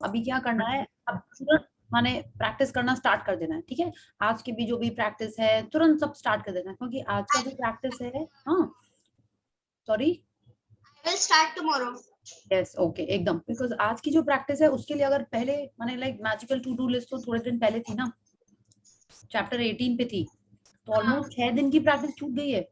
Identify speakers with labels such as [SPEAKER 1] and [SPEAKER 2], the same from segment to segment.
[SPEAKER 1] अभी क्या करना है, अब तुरंत माने प्रैक्टिस करना स्टार्ट कर देना है, ठीक है। आज की भी जो भी प्रैक्टिस है तुरंत सब स्टार्ट कर देना है, क्योंकि आज का जो प्रैक्टिस है, हाँ sorry,
[SPEAKER 2] I will start tomorrow.
[SPEAKER 1] Yes okay एकदम, बिकॉज आज की जो प्रैक्टिस है उसके लिए अगर पहले माने like magical to do list तो थोड़े दिन पहले थी ना, चैप्टर 18 पे थी, तो ऑलमोस्ट 6 दिन की प्रैक्टिस छूट गई है।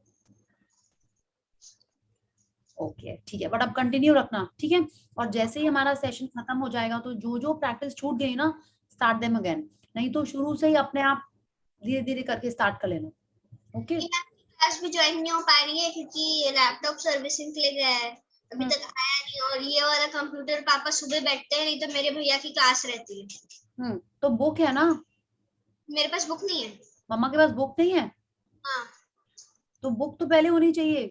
[SPEAKER 1] ओके ठीक है, बट अब कंटिन्यू रखना, ठीक है। और जैसे ही हमारा सेशन खत्म हो जाएगा तो जो जो प्रैक्टिस छूट गई ना, स्टार्ट देम अगेन, नहीं तो शुरू से ही अपने आप धीरे धीरे करके स्टार्ट कर लेना। ओके
[SPEAKER 2] क्लास भी ज्वाइन नहीं हो पा रही है क्योंकि लैपटॉप सर्विसिंग के लिए गया है, अभी तक आया नहीं। और ये वाला कंप्यूटर पापा सुबह बैठते हैं, नहीं तो मेरे भैया की क्लास रहती है।
[SPEAKER 1] तो बुक है ना?
[SPEAKER 2] मेरे पास बुक नहीं है।
[SPEAKER 1] मम्मा के पास बुक नहीं है?
[SPEAKER 2] हाँ,
[SPEAKER 1] तो बुक तो पहले होनी चाहिए।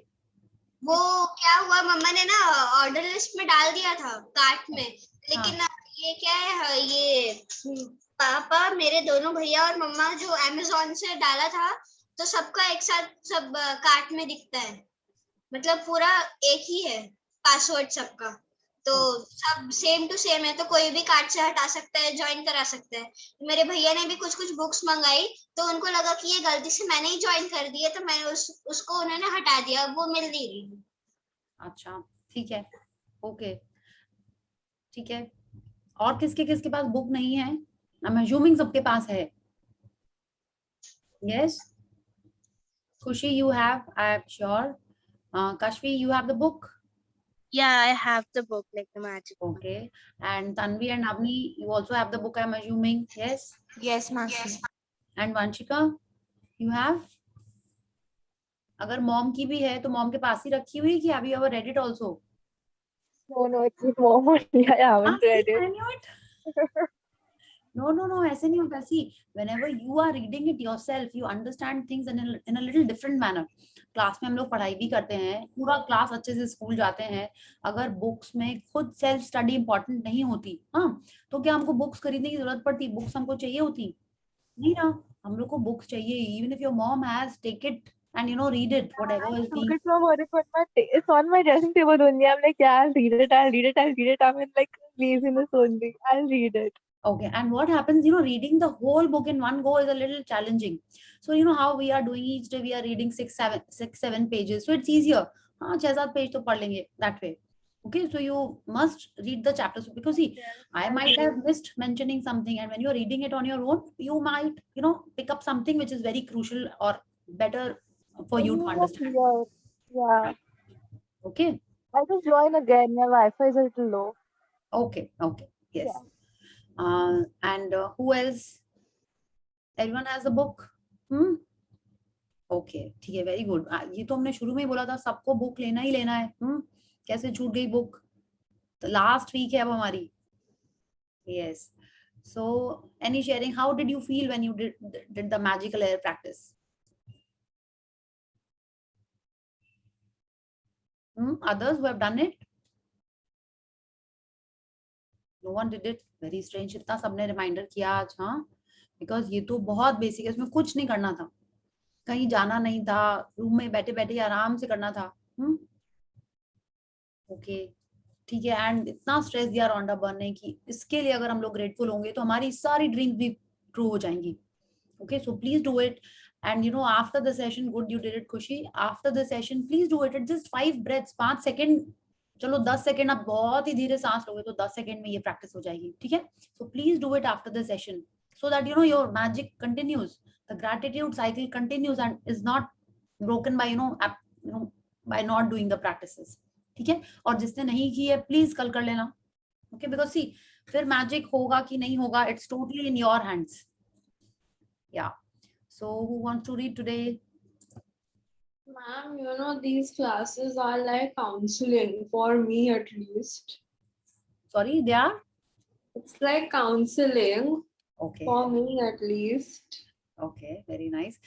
[SPEAKER 2] वो क्या हुआ, मम्मा ने ना ऑर्डर लिस्ट में डाल दिया था कार्ट में,
[SPEAKER 1] हाँ
[SPEAKER 2] लेकिन ये क्या है, ये पापा मेरे दोनों भैया और मम्मा जो अमेज़न से डाला था, तो सबका एक साथ सब कार्ट में दिखता है, मतलब पूरा एक ही है पासवर्ड सबका, तो सब सेम टू सेम है, तो कोई भी कार्ट से हटा सकता है, ज्वाइन करा सकता है। मेरे भैया ने भी कुछ कुछ बुक्स मंगाई, तो उनको लगा कि ये गलती से मैंने ही ज्वाइन कर दी है, तो मैंने उसको उन्होंने हटा दिया, वो मिल नहीं रही।
[SPEAKER 1] अच्छा ठीक है, ओके ठीक है। और किसके किसके पास बुक नहीं है? आई एम अज्यूमिंग सबके पास है। यस, खुशी you have, I am sure. Kashvi, you have the book?
[SPEAKER 3] Yeah, I have the book, like the magic.
[SPEAKER 1] Okay. And Tanvi and Avni, you also have the book, I'm assuming. Yes?
[SPEAKER 4] Yes, Masi.
[SPEAKER 1] And Vanshika, you have? अगर mom की भी है तो mom के पास ही रखी हुई कि have you ever read it also?
[SPEAKER 5] No, it's with mom only. I haven't read it.
[SPEAKER 1] I knew it. No, ऐसे नहीं होता। See, whenever you are reading it yourself, you understand things in a little different manner. Class में हम लोग पढ़ाई भी करते हैं, पूरा क्लास अच्छे से स्कूल जाते हैं, अगर बुक्स में खुद सेल्फ स्टडी इंपॉर्टेंट नहीं होती, हाँ, तो क्या हमको बुक्स खरीदने की जरूरत पड़ती? बुक्स हमको चाहिए होती नहीं ना, हम लोग को बुक्स चाहिए। Even if your mom has, take it and read it, whatever is
[SPEAKER 5] Took
[SPEAKER 1] being.
[SPEAKER 5] it from her. It's on my dressing table only. I'm like, yeah, I'll read it. I'll read it. I'll read it. I'm in like laziness only. I'll read it.
[SPEAKER 1] Okay, and what happens, reading the whole book in one go is a little challenging. So how we are doing each day, we are reading 6-7 pages, so it's easier. हाँ 6-7 page तो पढ़ लेंगे that way. Okay, so you must read the chapters, because see, I might have missed mentioning something, and when you're reading it on your own, you might pick up something which is very crucial or better for you to understand.
[SPEAKER 5] Yeah.
[SPEAKER 1] Okay.
[SPEAKER 5] I'll just join again. My Wi-Fi is a little low.
[SPEAKER 1] Okay, yes. And who else? Everyone has a book? Okay ठीक है, very good. ये तो हमने शुरू में ही बोला था, सबको बुक लेना ही लेना है। कैसे छूट गई बुक? तो लास्ट वीक है अब हमारी। Yes, so any sharing, how did you feel when you did the magical air practice? others who have done it? No one did it. Very strange. इतना सबने रिमाइंडर किया आज, हाँ, बिकॉज ये तो बहुत बेसिक है, इसमें कुछ नहीं करना था, कहीं जाना नहीं था, रूम में बैठे बैठे आराम से करना था। ओके ठीक है। एंड इतना स्ट्रेस दिया रौंडा बर्न ने कि इसके लिए अगर हम लोग ग्रेटफुल होंगे तो हमारी सारी ड्रीम्स भी ट्रू हो जाएंगी। Okay, so please do it. And after the session, good you did it Khushi, after the session please do it. It just 5 breaths, 5 second, चलो 10 सेकेंड, आप बहुत ही धीरे सांस लोगे तो 10 सेकेंड में ये प्रैक्टिस हो जाएगी, ठीक है। सो please do it after the session, so that your magic continues, the gratitude cycle continues and is not broken by by not doing the practices, ठीक है। और जिसने नहीं की है प्लीज कल कर लेना, ओके, बिकॉज सी फिर मैजिक होगा कि नहीं होगा, it's totally in your hands. Yeah, so who wants to read today?
[SPEAKER 6] Ma'am, these classes are like counseling for me at least.
[SPEAKER 1] Sorry, they are?
[SPEAKER 6] It's like counseling.
[SPEAKER 1] Okay.
[SPEAKER 6] For me at least.
[SPEAKER 1] Okay, very nice.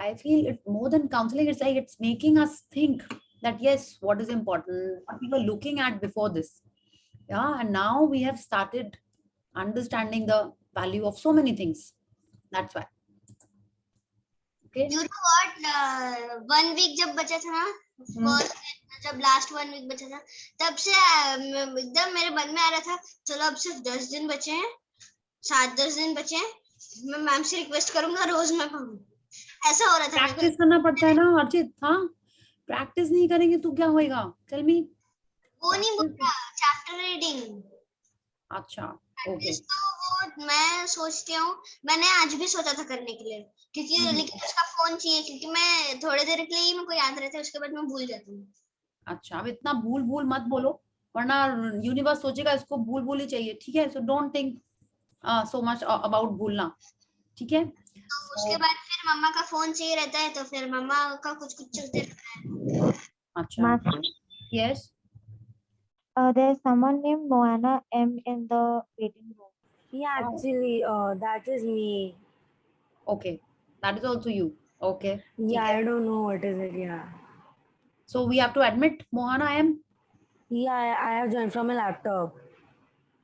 [SPEAKER 1] I feel it more than counseling, it's like it's making us think that yes, what is important, what we were looking at before this. Yeah, and now we have started understanding the value of so many things. That's why. Okay.
[SPEAKER 2] You know what? 1 week जब बचा था ना, जब last 1 week बचा था, तब से एकदम मेरे मन में आ रहा था, चलो अब सिर्फ 10 दिन बचे हैं, 7-10 दिन बचे हैं, मैं मैम से रिक्वेस्ट करूंगा रोज मैं पढ़ूं। ऐसा हो रहा था।
[SPEAKER 1] प्रैक्टिस करना पड़ता है ना अर्चित। हाँ, प्रैक्टिस नहीं करेंगे तो क्या होएगा? Tell me.
[SPEAKER 2] वो नहीं बोल रहा, चैप्टर रीडिंग।
[SPEAKER 1] अच्छा, ओके।
[SPEAKER 2] तो वो मैं सोचती हूँ, मैंने आज भी सोचा था करने के लिए, क्योंकि लेकिन उसका फोन चाहिए, क्योंकि मैं थोड़ी देर के लिए ही मेरे को याद रहता है, उसके बाद मैं भूल जाती हूँ।
[SPEAKER 1] अच्छा, अब इतना भूल भूल मत बोलो, वरना यूनिवर्स सोचेगा इसको भूल भूल ही चाहिए, ठीक है? So don't think so much about भूलना, ठीक है?
[SPEAKER 2] तो उसके बाद फिर मम्मा का फोन चाहिए रहता है, तो फिर मम्मा का कुछ कुछ चलते रहता है।
[SPEAKER 1] अच्छा, yes.
[SPEAKER 4] There's someone named Moana M in the waiting room.
[SPEAKER 7] Yeah, actually, that is me.
[SPEAKER 1] Okay, that is also you. Okay.
[SPEAKER 7] Yeah, I don't know what is it. Yeah.
[SPEAKER 1] So we have to admit Mohana M.
[SPEAKER 7] Yeah, I have joined from a laptop.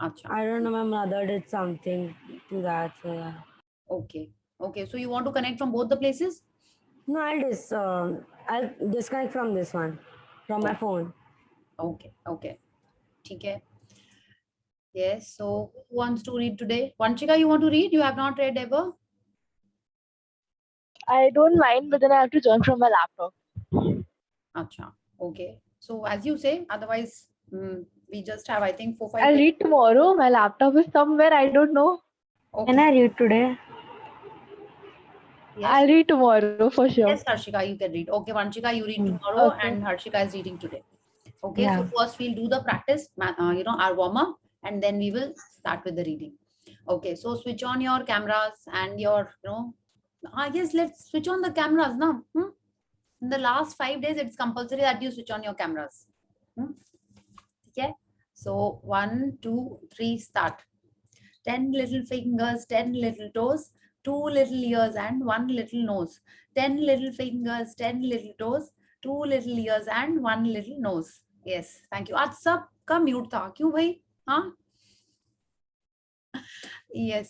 [SPEAKER 1] Acha.
[SPEAKER 7] I don't know, my mother did something to that. So yeah.
[SPEAKER 1] Okay. Okay. So you want to connect from both the places?
[SPEAKER 7] No, I'll disconnect from this one, from my phone.
[SPEAKER 1] Okay. Okay. Okay. Yes. So who wants to read today? Vanchika, you want to read? You have not read ever?
[SPEAKER 5] I don't mind, but then I have to join from my laptop.
[SPEAKER 1] Acha. Okay. So as you say, otherwise we just have, I think, 4-5
[SPEAKER 5] I'll
[SPEAKER 1] days.
[SPEAKER 5] read tomorrow. My laptop is somewhere, I don't know.
[SPEAKER 1] Okay.
[SPEAKER 7] Can I read today?
[SPEAKER 1] Yes.
[SPEAKER 5] I'll read tomorrow for sure.
[SPEAKER 1] Yes, Harshika, you can read. Okay, Vanchika, you read tomorrow,
[SPEAKER 5] Okay.
[SPEAKER 1] and Harshika is reading today. Okay,
[SPEAKER 7] Yeah.
[SPEAKER 1] so first we'll do the practice, our warm up, and then we will start with the reading. Okay, so switch on your cameras and your, yes, let's switch on the cameras now. In the last 5 days, it's compulsory that you switch on your cameras. Okay, so 1, 2, 3, start. 10 little fingers, 10 little toes, 2 little ears and 1 little nose. 10 little fingers, 10 little toes, 2 little ears and 1 little nose. Yes, thank you. आज सबका mute था, क्यों भाई? हाँ? Yes.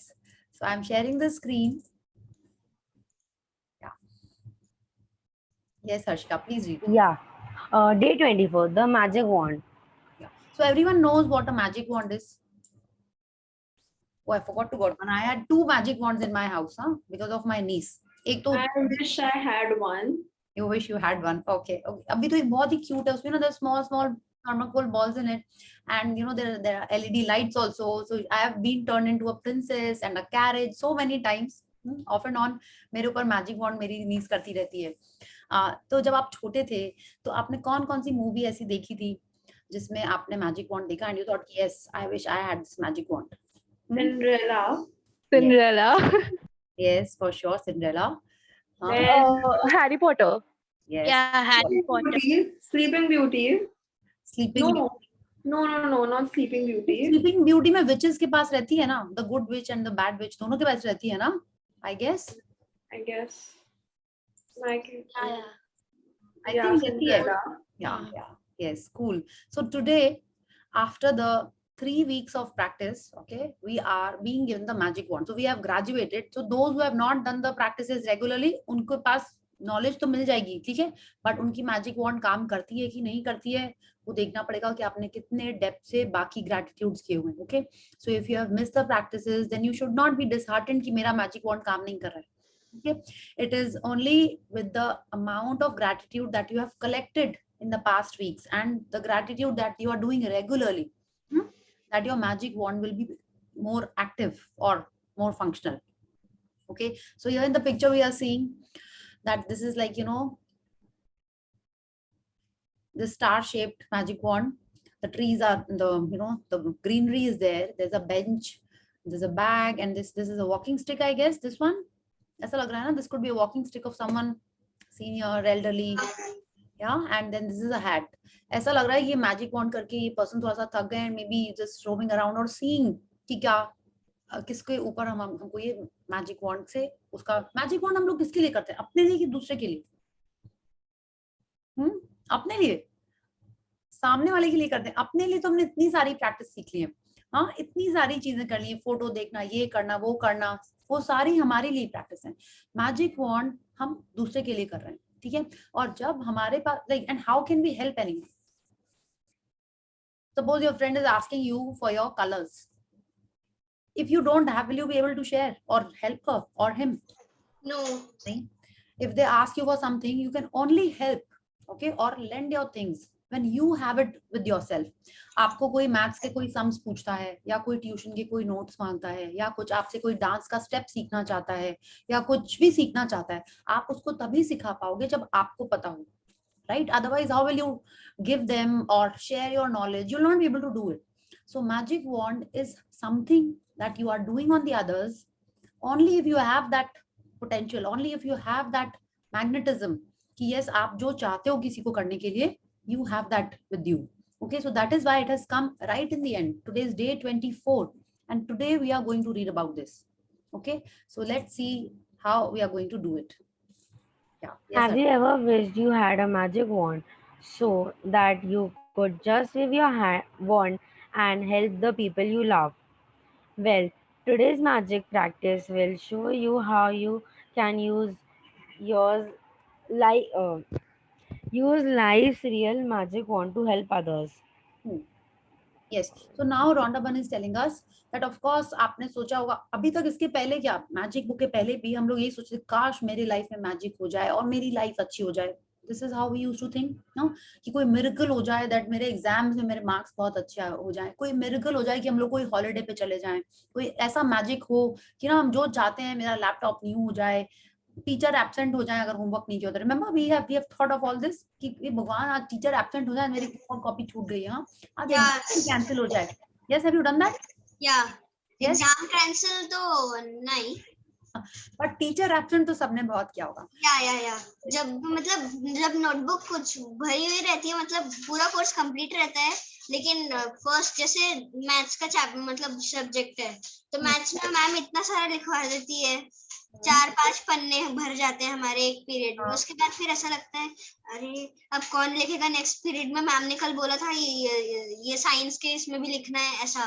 [SPEAKER 1] So I'm sharing the screen. Yeah. Yes, Harshika, please read.
[SPEAKER 7] Yeah. Day 24, the magic wand.
[SPEAKER 1] Yeah. So everyone knows what a magic wand is. Oh, I forgot to get one. I had 2 magic wands in my house, because of my niece. एक तो
[SPEAKER 6] I wish I had one.
[SPEAKER 1] You wish you had one. Okay. Okay. अभी तो एक बहुत ही cute है उसमें, there's small thermocol balls in it, and there are LED lights also. So I have been turned into a princess and a carriage so many times. Off and on मेरे ऊपर magic wand मेरी niece करती रहती है. तो जब आप छोटे थे तो आपने कौन सी मूवी ऐसी देखी थी जिसमें आपने magic wand देखा and you thought, yes, I wish I had this magic wand?
[SPEAKER 6] Cinderella.
[SPEAKER 5] Cinderella.
[SPEAKER 1] Yes, for sure, Cinderella.
[SPEAKER 6] Then
[SPEAKER 5] Harry Potter.
[SPEAKER 1] Yes.
[SPEAKER 3] Yeah, Harry Potter.
[SPEAKER 6] Sleeping Beauty.
[SPEAKER 1] Sleeping Beauty.
[SPEAKER 6] No, not Sleeping Beauty.
[SPEAKER 1] Sleeping Beauty में witches के पास रहती है ना, the good witch and the bad witch दोनों के पास रहती है ना, I guess.
[SPEAKER 6] I guess. Like,
[SPEAKER 3] Yeah.
[SPEAKER 1] I think
[SPEAKER 6] Cinderella.
[SPEAKER 1] yeah, yes, cool. So today, after the 3 weeks of practice, okay, we are being given the magic wand. So we have graduated. So those who have not done the practices regularly, उनके पास knowledge तो मिल जाएगी, ठीक है, but उनकी magic wand काम करती है कि नहीं करती है, वो देखना पड़ेगा कि आपने कितने depth से बाकी gratitudes किए हुए हैं. Okay, so if you have missed the practices, then you should not be disheartened कि मेरा magic wand काम नहीं कर रहा है. Okay, it is only with the amount of gratitude that you have collected in the past weeks and the gratitude that you are doing regularly, that your magic wand will be more active or more functional. Okay, so here in the picture we are seeing that this is like, the star-shaped magic wand. The trees are the greenery is there. There's a bench, there's a bag, and this is a walking stick, I guess. This one, ऐसा लग रहा है ना, this could be a walking stick of someone senior, elderly. Yeah, and then this is a hat. ऐसा लग रहा है ये magic wand करके ये person थोड़ा सा थक गए and maybe just roaming around or seeing कि क्या किसके ऊपर हमको ये magic wand से उसका magic wand हम लोग किसके लिए करते हैं, अपने लिए कि दूसरे के लिए? अपने लिए, सामने वाले के लिए करते हैं. अपने लिए तो हमने इतनी सारी प्रैक्टिस सीख ली है, हाँ, इतनी सारी चीजें कर ली है, फोटो देखना, ये करना, वो करना, वो सारी हमारे लिए प्रैक्टिस है. मैजिक वॉन्ड हम दूसरे के लिए कर रहे हैं, ठीक है। और जब हमारे पास like and how can we help anyone, suppose your friend is asking you for your colours, if you don't have, will you be able to share or help her or him?
[SPEAKER 2] No.
[SPEAKER 1] If they ask you for something, you can only help, okay, or lend your things when you have it with yourself. आपको कोई maths के कोई sums पूछता है, या कोई tuition के कोई नोट्स मांगता है, या कुछ आपसे कोई डांस का स्टेप सीखना चाहता है, या कुछ भी सीखना चाहता है, आप उसको तभी सिखा पाओगे जब आपको पता हो, right? Otherwise, how will you give them or share your knowledge? You'll not be able to do it. So magic wand is something that you are doing on the others only if you have that potential, only if you have that magnetism कि yes, आप जो चाहते हो किसी को करने के लिए, you have that with you. Okay, so that is why it has come right in the end. Today is day 24 and today we are going to read about this. Okay, so let's see how we are going to do it. Yeah. Yes,
[SPEAKER 7] Have you ever wished you had a magic wand so that you could just wave your wand and help the people you love? Well, today's magic practice will show you how you can use yours use life's real magic wand to help others.
[SPEAKER 1] Yes. So now Rhonda is telling us that of course आपने सोचा होगा अभी तक, इसके पहले क्या, magic book के पहले भी हम लोग यही सोचते काश मेरी लाइफ में मैजिक हो जाए और मेरी लाइफ अच्छी हो जाए. This is how we used to think, no? कि कोई मिरेकल हो जाए दैट मेरे एग्जाम्स में मेरे मार्क्स बहुत अच्छे हो जाए, कोई मिरेकल हो जाए कि हम लोग कोई हॉलिडे पे चले जाएं, कोई ऐसा मैजिक हो कि ना हम जो चाहते हैं, मेरा लैपटॉप न्यू हो जाए, टीचर एब्सेंट हो जाए अगर होमवर्क नहीं किया होता. Remember we have thought of all this कि भगवान आज टीचर एब्सेंट हो जाए, मेरी कॉपी छूट गई है, हाँ आज एग्जाम कैंसिल हो जाए. Yes, have you done that?
[SPEAKER 2] या
[SPEAKER 1] Yes.
[SPEAKER 2] एग्जाम कैंसिल तो नहीं,
[SPEAKER 1] बट टीचर एब्सेंट तो सबने बहुत किया होगा.
[SPEAKER 2] या जब नोटबुक कुछ भरी हुई रहती है, मतलब पूरा कोर्स कंप्लीट रहता है, लेकिन फर्स्ट जैसे मैथ्स का चैप्टर सब्जेक्ट है, तो मैथ्स में मैम इतना सारा लिखवा देती है, 4-5 पन्ने भर जाते हैं हमारे एक पीरियड में. उसके बाद फिर ऐसा लगता है अरे अब कौन लिखेगा नेक्स्ट पीरियड में, मैम ने कल बोला था ये साइंस के इसमें भी लिखना है ऐसा.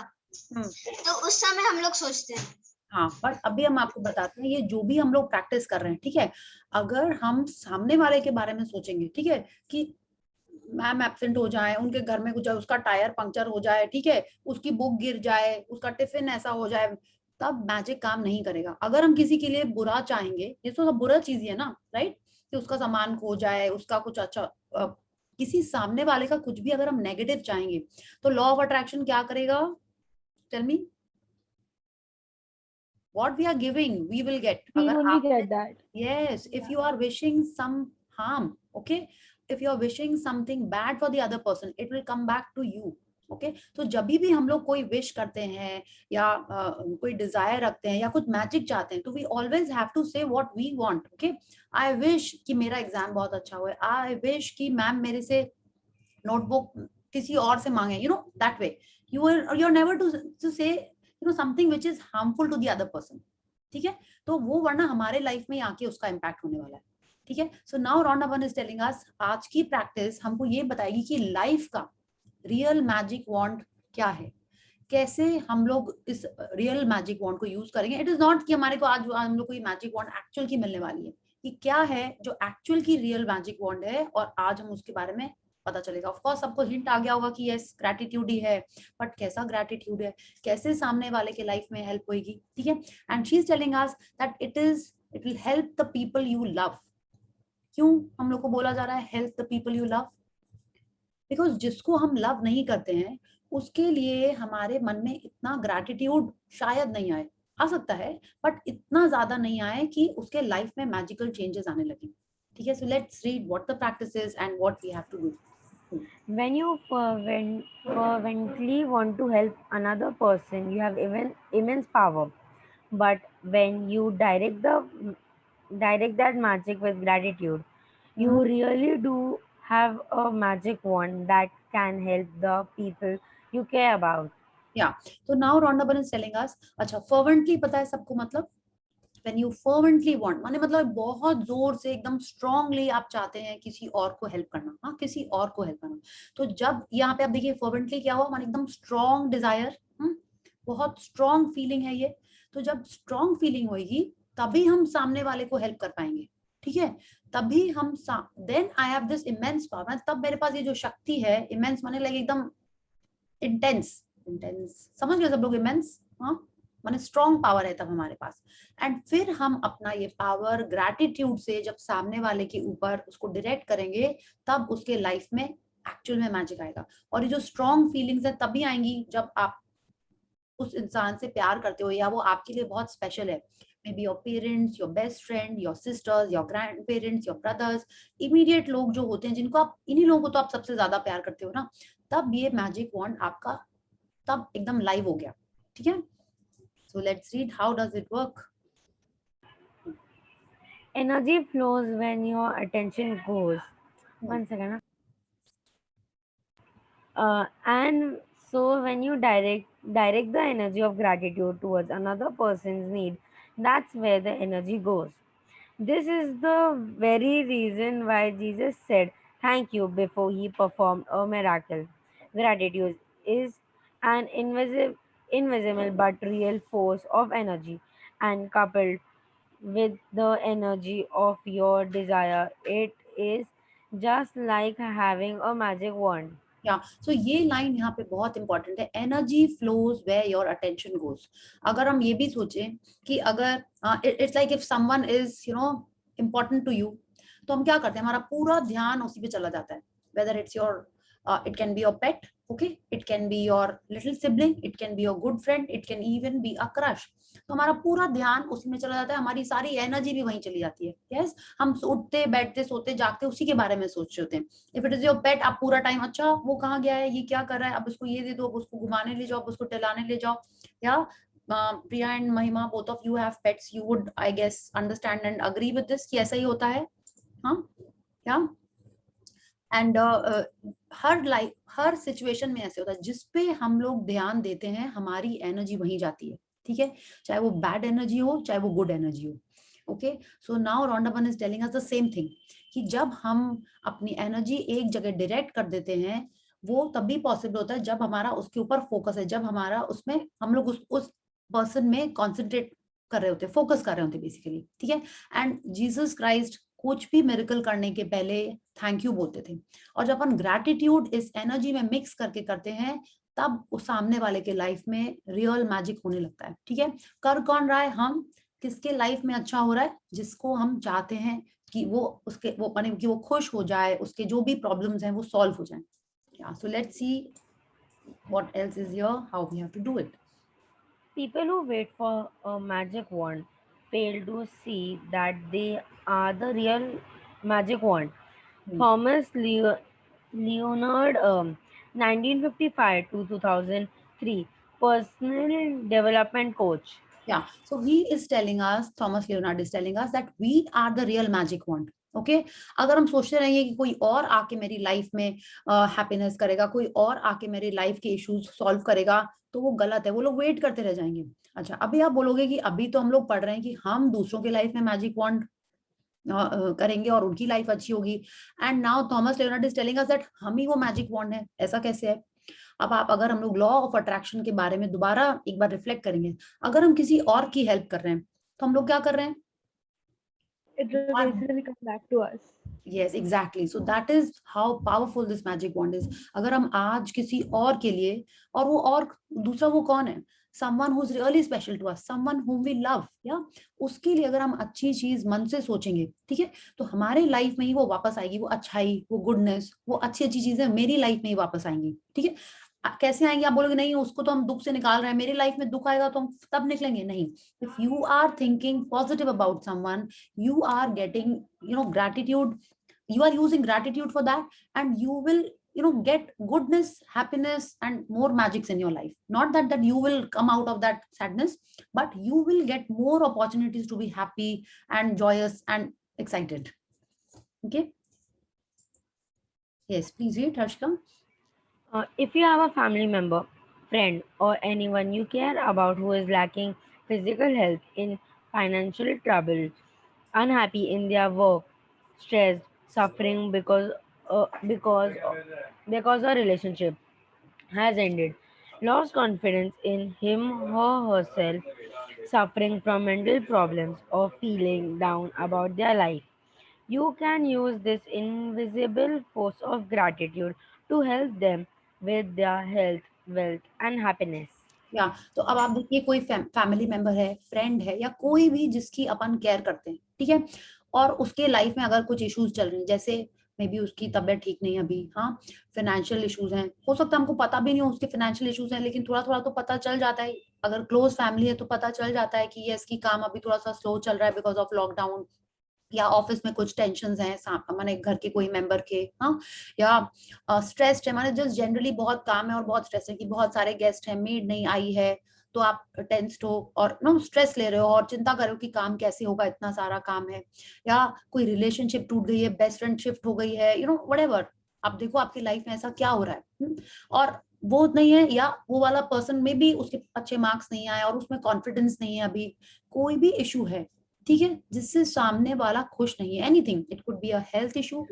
[SPEAKER 2] तो उस समय हम लोग सोचते हैं.
[SPEAKER 1] हाँ, बट अभी हम आपको बताते हैं ये जो भी हम लोग प्रैक्टिस कर रहे हैं, ठीक है, अगर हम सामने वाले के बारे में सोचेंगे, ठीक है, कि मैम एब्सेंट हो जाए, उनके घर में कुछ, उसका टायर पंक्चर हो जाए, ठीक है, उसकी बुक गिर जाए, उसका टिफिन ऐसा हो जाए, तब मैजिक काम नहीं करेगा. अगर हम किसी के लिए बुरा चाहेंगे, ये तो सब बुरा चीज है ना, राइट, कि उसका सामान खो जाए, उसका कुछ अच्छा किसी सामने वाले का कुछ भी अगर हम नेगेटिव चाहेंगे, तो लॉ ऑफ अट्रैक्शन क्या करेगा? Tell me. What we are giving, we will get.
[SPEAKER 5] We
[SPEAKER 1] अगर
[SPEAKER 5] only
[SPEAKER 1] आप,
[SPEAKER 5] get that.
[SPEAKER 1] yes, if you are wishing some harm, okay, if you are wishing something bad for the other person, it will come back to you. Okay, तो जब भी हम लोग कोई wish करते हैं या कोई डिजायर रखते हैं या कुछ मैजिक चाहते हैं, तो we always have to say what we want. Okay, I wish कि मेरा एग्जाम बहुत अच्छा हुए, I wish कि मैम मेरे से नोटबुक किसी और से मांगे, you know, that way you're never to say something which is harmful to the other person. ठीक है, तो वो वरना हमारे लाइफ में आके उसका इम्पैक्ट होने वाला है. ठीक है, so now Rhonda one is telling अस, आज की प्रैक्टिस हमको ये बताएगी कि लाइफ का रियल मैजिक वॉन्ड क्या है, कैसे हम लोग इस रियल मैजिक वॉन्ड को यूज करेंगे. इट इज नॉट कि हमारे को आज हम लोग को ये मैजिक वॉन्ड एक्चुअल की मिलने वाली है, कि क्या है जो एक्चुअल की रियल मैजिक वॉन्ड है, और आज हम उसके बारे में पता चलेगा. ऑफ कोर्स सबको हिंट आ गया होगा कि यस ग्रैटिट्यूड ही है, बट कैसा ग्रैटिट्यूड है, कैसे सामने वाले के लाइफ में हेल्प होगी. ठीक है, and she is telling us that it will help the people you love. क्यों हम लोग को बोला जा रहा है help the people you love? Because जिसको हम लव नहीं करते हैं उसके लिए हमारे मन में इतना ग्रैटिट्यूड शायद नहीं आए, आ सकता है, बट इतना ज्यादा नहीं आए कि उसके लाइफ में मैजिकल चेंजेस आने लगे. ठीक है, so let's read what the practice is and what we have to do.
[SPEAKER 7] When you fervently want to help another person, you have immense power. But when you direct that magic with gratitude, you really do have a magic wand that can help the people you care about.
[SPEAKER 1] Yeah. So now Rhonda is telling us, अच्छा fervently पता है सबको मतलब? When you fervently want, माने मतलब बहुत जोर से एकदम strongly आप चाहते हैं किसी और को हेल्प करना. हाँ, किसी और को हेल्प करना. तो जब यहाँ पे आप देखिए fervently क्या हुआ, माने एकदम strong desire, बहुत strong feeling है ये. तो जब strong feeling होगी तभी हम सामने वाले को हेल्प कर पाएंगे. ठीक है, तभी हम then I have this immense power, तब मेरे पास ये जो शक्ति है, इमेंस माने लाइक एकदम इंटेंस, इंटेंस समझ गए सब लोग, इमेंस हाँ माने स्ट्रॉन्ग पावर है तब हमारे पास। एंड फिर हम अपना ये पावर ग्रैटिट्यूड से जब सामने वाले के ऊपर उसको डायरेक्ट करेंगे, तब उसके लाइफ में एक्चुअल में मैजिक आएगा। और ये जो स्ट्रॉन्ग फीलिंग्स है तभी आएंगी जब आप उस इंसान से प्यार करते हो या वो आपके लिए बहुत स्पेशल है, may be your parents, your best friend, your sisters, your grand parents, your brothers, immediate लोग जो होते हैं जिनको आप, इन्हीं लोगों को तो आप सबसे ज्यादा प्यार करते हो ना, तब ये मैजिक वॉन्ड आपका तब एकदम लाइव हो गया। ठीक है, so let's read how does it work.
[SPEAKER 7] Energy flows when your attention goes. One second. And so when you direct the energy of gratitude towards another person's need, that's where the energy goes. This is the very reason why Jesus said thank you before he performed a miracle. Gratitude is an invisible but real force of energy, and coupled with the energy of your desire, it is just like having a magic wand.
[SPEAKER 1] या सो ये line यहाँ पे बहुत important है, energy flows where your attention goes. अगर हम ये भी सोचें कि अगर it's like if someone is you know important to you, तो हम क्या करते हैं, हमारा पूरा ध्यान उसी पे चला जाता है, whether it's your it can be your pet, okay, it can be your little sibling, it can be your good friend, it can even be a crush। तो हमारा पूरा ध्यान उसी में चला जाता है, हमारी सारी एनर्जी भी वहीं चली जाती है। यस, हम उठते बैठते सोते जागते उसी के बारे में सोच रहे होते हैं। इफ इट इज योर पेट, आप पूरा टाइम अच्छा वो कहाँ गया है, ये क्या कर रहा है, अब उसको ये दे दो, अब उसको घुमाने ले जाओ, अब उसको टहलाने ले जाओ। या Priya and Mahima, both of you have pets, you would I guess understand and agree with this कि ऐसा ही होता है। हाँ, क्या एंड हर सिचुएशन में ऐसे होता है, जिसपे हम लोग ध्यान देते हैं हमारी एनर्जी वहीं जाती है। ठीक है, चाहे वो बैड एनर्जी हो चाहे वो गुड एनर्जी हो। Okay, so now Rhonda Byrne is telling us the same thing कि जब हम अपनी एनर्जी एक जगह डायरेक्ट कर देते हैं, वो तभी पॉसिबल होता है जब हमारा उसके ऊपर फोकस है, जब हमारा उसमें हम लोग उस पर्सन में कॉन्सेंट्रेट कर रहे होते, फोकस कर रहे होते बेसिकली। ठीक है, एंड जीसस क्राइस्ट कुछ भी मिरेकल करने के पहले थैंक यू बोलते थे। और जब अपन ग्रैटिट्यूड इस एनर्जी में मिक्स करके करते हैं, तब उस सामने वाले के लाइफ में रियल मैजिक होने लगता है। ठीक है, कर कौन रहा है, हम किसके लाइफ में अच्छा हो रहा है, जिसको हम चाहते हैं कि वो उसके वो माने कि वो खुश हो जाए, उसके जो भी प्रॉब्लम्स हैं वो सॉल्व हो जाए। So let's see what else is here, how we have to do it.
[SPEAKER 7] People who wait for a magic wand fail to see that they are the real magic wand. Thomas Leonard, 1955 to 2003, personal development coach.
[SPEAKER 1] Yeah, so he is telling us, Thomas Leonard is telling us that we are the real magic wand. Okay, अगर हम सोचते रहेंगे कि कोई और आके मेरी life में हैप्पीनेस करेगा, कोई और आके मेरी लाइफ के इश्यूज सॉल्व करेगा, तो वो गलत है, वो लोग वेट करते रह जाएंगे। अच्छा, अभी आप बोलोगे कि अभी तो हम लोग पढ़ रहे हैं कि हम दूसरों के लाइफ में मैजिक वॉन्ड करेंगे और उनकी लाइफ अच्छी होगी। And now Thomas Leonard is telling us that हम ही वो मैजिक वॉन्ड है। ऐसा कैसे है? अब अगर हम लोग लॉ ऑफ अट्रैक्शन के बारे में दोबारा एक बार रिफ्लेक्ट करेंगे, अगर हम किसी और की हेल्प कर रहे हैं तो हम लोग क्या कर रहे हैं?
[SPEAKER 5] It will basically come back to us.
[SPEAKER 1] Yes, exactly. So that is how powerful this magic wand is. अगर हम आज किसी और के लिए, और वो और दूसरा वो कौन है? Someone who's really special to us, someone whom we love, या उसके लिए अगर हम अच्छी चीज मन से सोचेंगे, ठीक है, तो हमारे लाइफ में ही वो वापस आएगी, वो अच्छाई, वो गुडनेस, वो अच्छी अच्छी चीजें मेरी लाइफ में ही वापस आएंगी। ठीक है, कैसे आएंगे? आप बोलोगे नहीं उसको तो हम दुख से निकाल रहे हैं, मेरी लाइफ में दुख आएगा तो हम तब निकलेंगे। नहीं, if you are thinking positive about someone, you are getting gratitude, you are using gratitude for that, and you will get goodness, happiness and more magics in your life. Not that you will come out of that sadness, but you will get more opportunities to be happy and joyous and excited. Okay, yes, please read, Harshika.
[SPEAKER 7] If you have a family member, friend, or anyone you care about who is lacking physical health, in financial trouble, unhappy in their work, stressed, suffering because a relationship has ended, lost confidence in him or herself, suffering from mental problems, or feeling down about their life, You can use this invisible force of gratitude to help them with their health, wealth, and happiness.
[SPEAKER 1] या तो अब आप देखिए कोई family member है, friend है, या कोई भी जिसकी अपन केयर करते हैं, ठीक है, और उसके लाइफ में अगर कुछ इश्यूज चल रहे हैं, जैसे मे बी उसकी तबीयत ठीक नहीं है अभी, हाँ, फाइनेंशियल इश्यूज हैं, हो सकता है हमको पता भी नहीं हो उसके फाइनेंशियल इश्यूज हैं, लेकिन थोड़ा थोड़ा तो पता चल जाता है, अगर क्लोज फैमिली है तो पता चल जाता है कि ये इसकी काम अभी थोड़ा सा स्लो चल रहा है बिकॉज ऑफ लॉकडाउन, या ऑफिस में कुछ टेंशन हैं, माने घर के कोई मेंबर के, हाँ, या स्ट्रेस्ड है, माने जस्ट जनरली बहुत काम है और बहुत स्ट्रेस है कि बहुत सारे गेस्ट हैं, मेड नहीं आई है, तो आप टेंस्ड हो और नो स्ट्रेस ले रहे हो और चिंता कर रहे हो कि काम कैसे होगा, इतना सारा काम है, या कोई रिलेशनशिप टूट गई है, बेस्ट फ्रेंड शिफ्ट हो गई है, व्हाटएवर, आप देखो आपकी लाइफ में ऐसा क्या हो रहा है, और वो नहीं है, या वो वाला पर्सन में भी उसके अच्छे मार्क्स नहीं आए और उसमें कॉन्फिडेंस नहीं है, अभी कोई भी इशू है, ठीक है, जिससे सामने वाला खुश नहीं है, anything, it could be a health issue,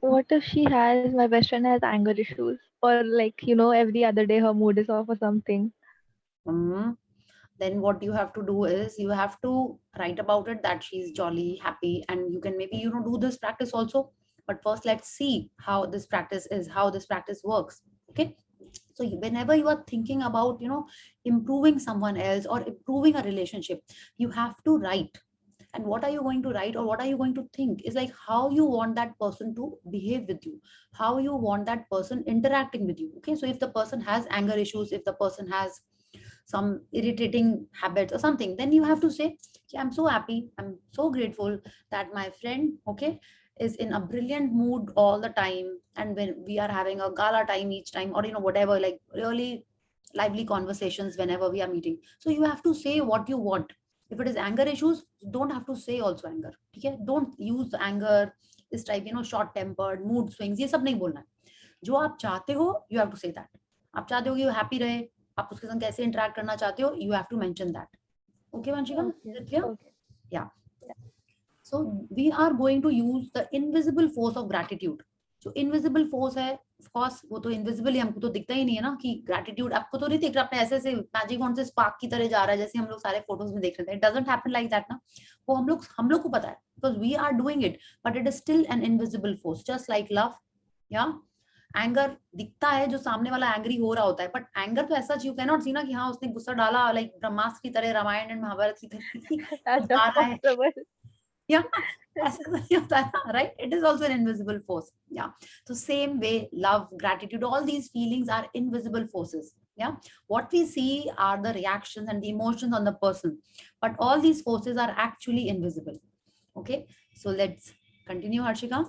[SPEAKER 5] What if she has, my best friend has anger issues, or like, every other day her mood is off or something?
[SPEAKER 1] Then what you have to do is you have to write about it that she's jolly, happy, and you can maybe do this practice also, but first let's see how this practice works. Okay, so whenever you are thinking about improving someone else or improving a relationship, you have to write. And what are you going to write, or what are you going to think, is like how you want that person to behave with you, how you want that person interacting with you. Okay, so if the person has anger issues, if the person has some irritating habits or something, then you have to say, I'm so happy, I'm so grateful that my friend, okay, is in a brilliant mood all the time, and when we are having a gala time each time, or whatever, like really lively conversations whenever we are meeting. So you have to say what you want. If it is anger issues, don't have to say also anger, okay, don't use anger, this type, short tempered, mood swings, ये सब नहीं बोलना है, जो आप चाहते हो you have to say that. आप चाहते हो कि वो हैप्पी रहे, आप उसके साथ कैसे इंटरेक्ट करना चाहते हो, you have to mention that. Okay, Vanshika, is it clear?
[SPEAKER 5] Okay.
[SPEAKER 1] Yeah. So we are going to use the invisible force of gratitude. जो इनविजिबल फोर्स है, ऑफ कोर्स वो तो इनविजिबल ही, हमको तो दिखता ही नहीं है ना कि ग्रेटिट्यूड, आपको तो नहीं दिख रहा, अपने ऐसे ऐसे मैजिक वॉन्ड से स्पार्क की तरह जा रहा है, जैसे हम लोग सारे फोटोज में देख रहे थे, it doesn't happen like that ना, वो हम लोग को पता है, because we are doing it, but it is still an invisible force, just like love, या एंगर दिखता है, जो सामने वाला एंग्री हो रहा होता है, बट एंगर तो ऐसा यू कैन नॉट सी ना कि हाँ उसने गुस्सा डाला लाइक ब्रह्मास्त्र की तरह, रामायण एंड महाभारत की तरह
[SPEAKER 5] That's not possible.
[SPEAKER 1] Yeah, right, it is also an invisible force. Yeah, so same way, love, gratitude, all these feelings are invisible forces. Yeah, what we see are the reactions and the emotions on the person, but all these forces are actually invisible. Okay, so let's continue, Harshika.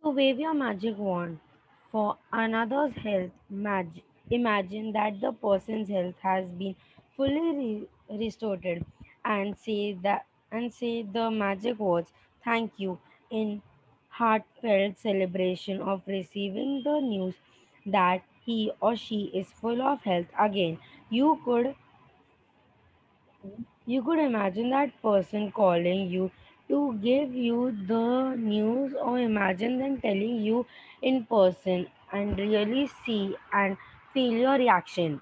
[SPEAKER 7] To wave your magic wand for another's health, imagine that the person's health has been fully restored, and say the magic words thank you in heartfelt celebration of receiving the news that he or she is full of health again. You could imagine that person calling you to give you the news, or imagine them telling you in person and really see and feel your reaction.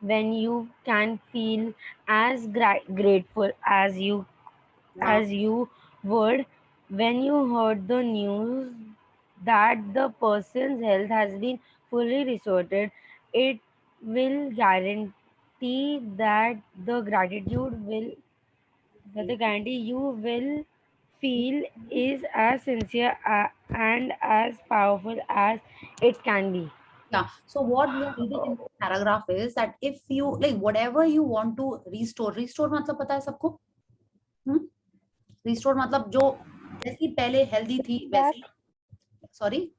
[SPEAKER 7] When you can feel as grateful
[SPEAKER 1] Yeah,
[SPEAKER 7] as you would when you heard the news that the person's health has been fully restored, it will guarantee that the gratitude will that the guarantee you will feel is as sincere and as powerful as it can be.
[SPEAKER 1] yeah. So what we are reading in this paragraph is that if you like whatever you want to restore मतलब पता है सबको? Restore मतलब जो जैसी पहले healthy थी वैसी, सॉरी,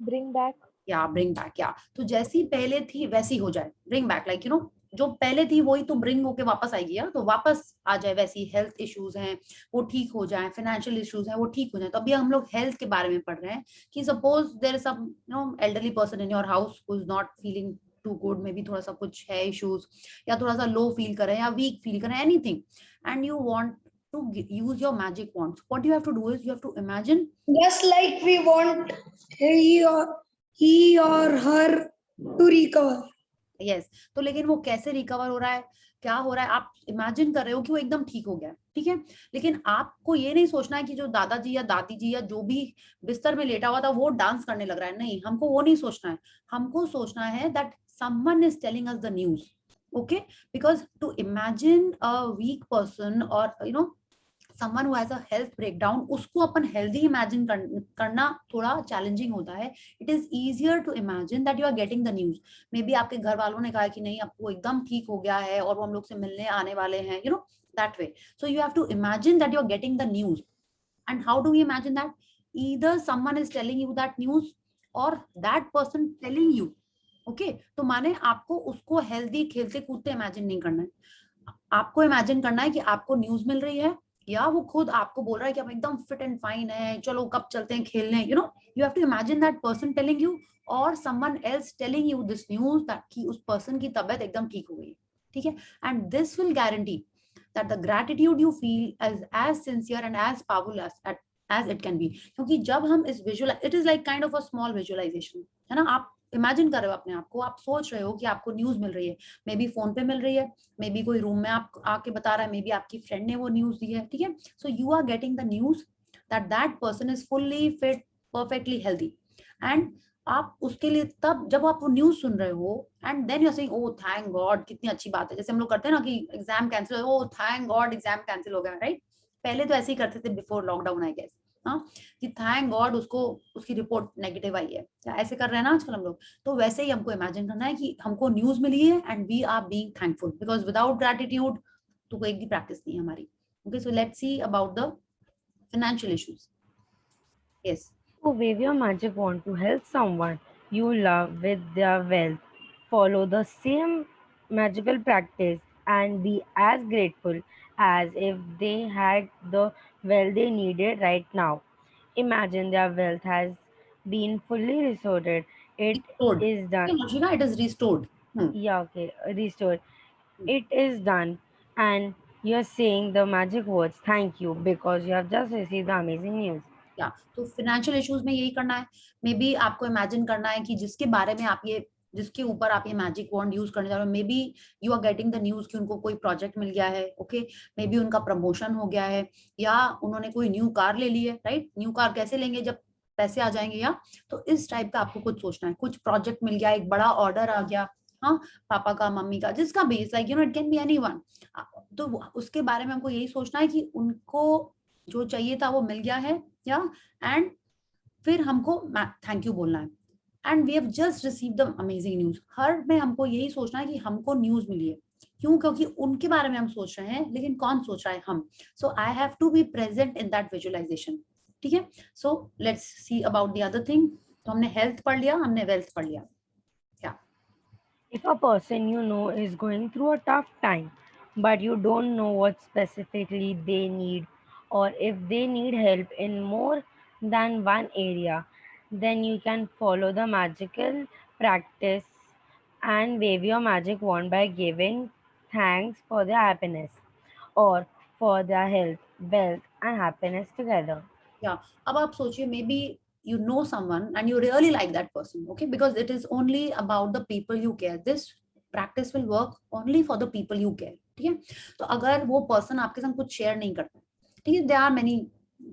[SPEAKER 5] Bring back.
[SPEAKER 1] या ब्रिंग बैक, या तो जैसी पहले थी वैसी हो जाए, ब्रिंग बैक, लाइक जो पहले थी वही तो ब्रिंग होके वापस आएगी, या तो वापस आ जाए वैसी, हेल्थ इश्यूज हैं वो ठीक हो जाए, फाइनेंशियल इश्यूज हैं वो ठीक हो जाए। तो अभी हम लोग हेल्थ के बारे में पढ़ रहे हैं कि suppose there is some elderly person in your house who is not feeling too good, maybe थोड़ा सा कुछ है इश्यूज, या थोड़ा सा लो फील कर रहे हैं या वीक फील कर रहे हैं, anything, and you want to use your magic wands. What you have to do is you have to imagine,
[SPEAKER 8] just like we want he or her to recover.
[SPEAKER 1] yes, तो लेकिन वो कैसे recover हो रहा है, क्या हो रहा है, आप इमेजिन कर रहे हो कि वो एकदम ठीक हो गया, ठीक ठीक है। लेकिन आपको ये नहीं सोचना है कि जो दादाजी या दादी जी या जो भी बिस्तर में लेटा हुआ था वो डांस करने लग रहा है, नहीं, हमको वो नहीं सोचना है। हमको सोचना है that someone is telling us the news, okay, because to imagine a weak person और you know someone who has a health breakdown, उसको अपन healthy imagine करना थोड़ा challenging होता है. It is easier to imagine that you are getting the news. Maybe आपके घर वालों ने कहा कि नहीं आपको एकदम ठीक हो गया है और वो हम लोग से मिलने आने वाले हैं, you know, that way. So you have to imagine that you are getting the news. And how do we imagine that? Either someone is telling you that news or that person telling you. Okay, तो माने आपको उसको healthy खेलते कूदते imagine नहीं करना है. आपको imagine करना है कि आपको news मिल रही है या वो खुद आपको बोल रहा है कि आप एकदम फिट एंड फाइन है, चलो कब चलते हैं खेलने, you know, you have to imagine that person telling you और someone else telling you this news that कि उस पर्सन की तबीयत एकदम ठीक हो गई, ठीक है. And this will guarantee that the gratitude you feel is as sincere and as powerful as it can be. क्योंकि जब हम इस visual, it is like kind of a small visualization, है ना. आप इमेजिन कर रहे हो अपने आप को, आप सोच रहे हो कि आपको न्यूज मिल रही है, मे बी फोन पे मिल रही है, मे बी कोई रूम में आप आके बता रहा है, मे बी आपकी फ्रेंड ने वो न्यूज दी है, ठीक है. So you are getting the news that that person is fully fit, perfectly healthy. एंड आप उसके लिए तब जब आप वो न्यूज सुन रहे हो and then you are saying oh thank God, कितनी अच्छी बात है. जैसे हम लोग करते हैं ना कि एग्जाम कैंसिल हो, ओह थैंक गॉड एग्जाम कैंसिल हो गया, राइट. पहले तो ऐसे ही करते थे बिफोर लॉकडाउन आई गेस, हाँ, कि थैंक गॉड उसको उसकी रिपोर्ट नेगेटिव आई है, या ऐसे कर रहे हैं ना आजकल हम लोग. तो वैसे ही हमको इमेजिन करना है कि हमको न्यूज मिली है and we are being thankful, because without gratitude तो कोई भी प्रैक्टिस नहीं है हमारी. Okay, so let's see about the financial issues. Yes.
[SPEAKER 7] To wave your magic wand to help someone you love with their wealth, follow the same magical practice and be as grateful as if they had the wealth they needed right now. Imagine their wealth has been fully restored. It
[SPEAKER 1] Restored.
[SPEAKER 7] is
[SPEAKER 1] Okay,
[SPEAKER 7] done.
[SPEAKER 1] Moshika, it is restored.
[SPEAKER 7] Yeah, okay, restored. It is done. And you're saying the magic words, thank you, because you have just received the amazing news.
[SPEAKER 1] या तो financial issues में यही करना है. May be आपको imagine करना है कि जिसके बारे में आप ये, जिसके ऊपर आप ये मैजिक वॉन्ड यूज करने जा रहे हो, maybe you are getting the news कि उनको कोई प्रोजेक्ट मिल गया है, ओके, मे बी उनका प्रमोशन हो गया है, या उन्होंने कोई न्यू कार ले ली है, राइट. न्यू कार कैसे लेंगे जब पैसे आ जाएंगे, या तो इस टाइप का आपको कुछ सोचना है. कुछ प्रोजेक्ट मिल गया, एक बड़ा ऑर्डर आ गया, हाँ, पापा का, मम्मी का, जिसका भी, like you know it can B anyone. तो उसके बारे में हमको यही सोचना है कि उनको जो चाहिए था वो मिल गया है, या एंड फिर हमको थैंक यू बोलना है. And we have just receive the amazing news. हर में हमको यही सोचना है कि हमको न्यूज मिली है. क्यों? क्योंकि उनके बारे में हम सोच रहे हैं, लेकिन कौन सोच रहा है? Hmm. So I have to be present in that visualization, ठीक है. So let's see about the other thing. तो हमने हेल्थ पढ़ लिया, हमने वेल्थ पढ़ लिया.
[SPEAKER 7] If a person you know is going through a tough time, but you don't know what specifically they need, or if they need help in more than one area, then you can follow the magical practice and wave your magic wand by giving thanks for their happiness or for their health, wealth, and happiness together.
[SPEAKER 1] या अब आप सोचिए, may be you know someone and you really like that person, okay, because it is only about the people you care. This practice will work only for the people you care, ठीक है. तो अगर वो person आपके साथ कुछ share नहीं करता, ठीक है, there are many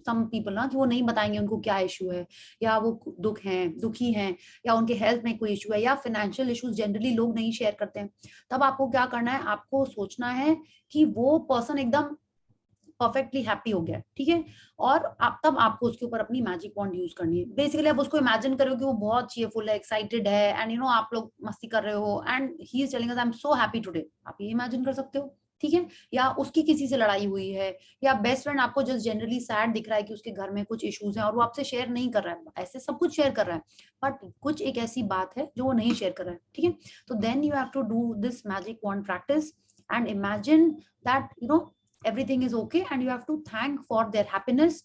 [SPEAKER 1] some people ना कि वो नहीं बताएंगे उनको क्या इशू है, या वो दुखी हैं, या उनके हेल्थ में कोई इशू है, या फाइनेंशियल इश्यूज जनरली लोग नहीं शेयर करते हैं. तब आपको क्या करना है? आपको सोचना है कि वो पर्सन एकदम परफेक्टली हैप्पी हो गया, ठीक है, और आप तब आपको उसके ऊपर अपनी मैजिक वॉन्ड यूज करनी है. बेसिकली आप उसको इमेजिन करो कि वो बहुत चीयरफुल है, एक्साइटेड है, एंड यू नो आप लोग मस्ती कर रहे हो and he is telling us I am so happy today. आप ये इमेजिन कर सकते हो, ठीक है. या उसकी किसी से लड़ाई हुई है, या बेस्ट फ्रेंड आपको जस्ट जनरली सैड दिख रहा है कि उसके घर में कुछ इश्यूज हैं और वो आपसे शेयर नहीं कर रहा है. ऐसे सब कुछ शेयर कर रहा है, बट कुछ एक ऐसी बात है जो वो नहीं शेयर कर रहा है, ठीक है. तो then you have to do this magic wand practice and imagine that you know everything is okay and you have to thank for their happiness,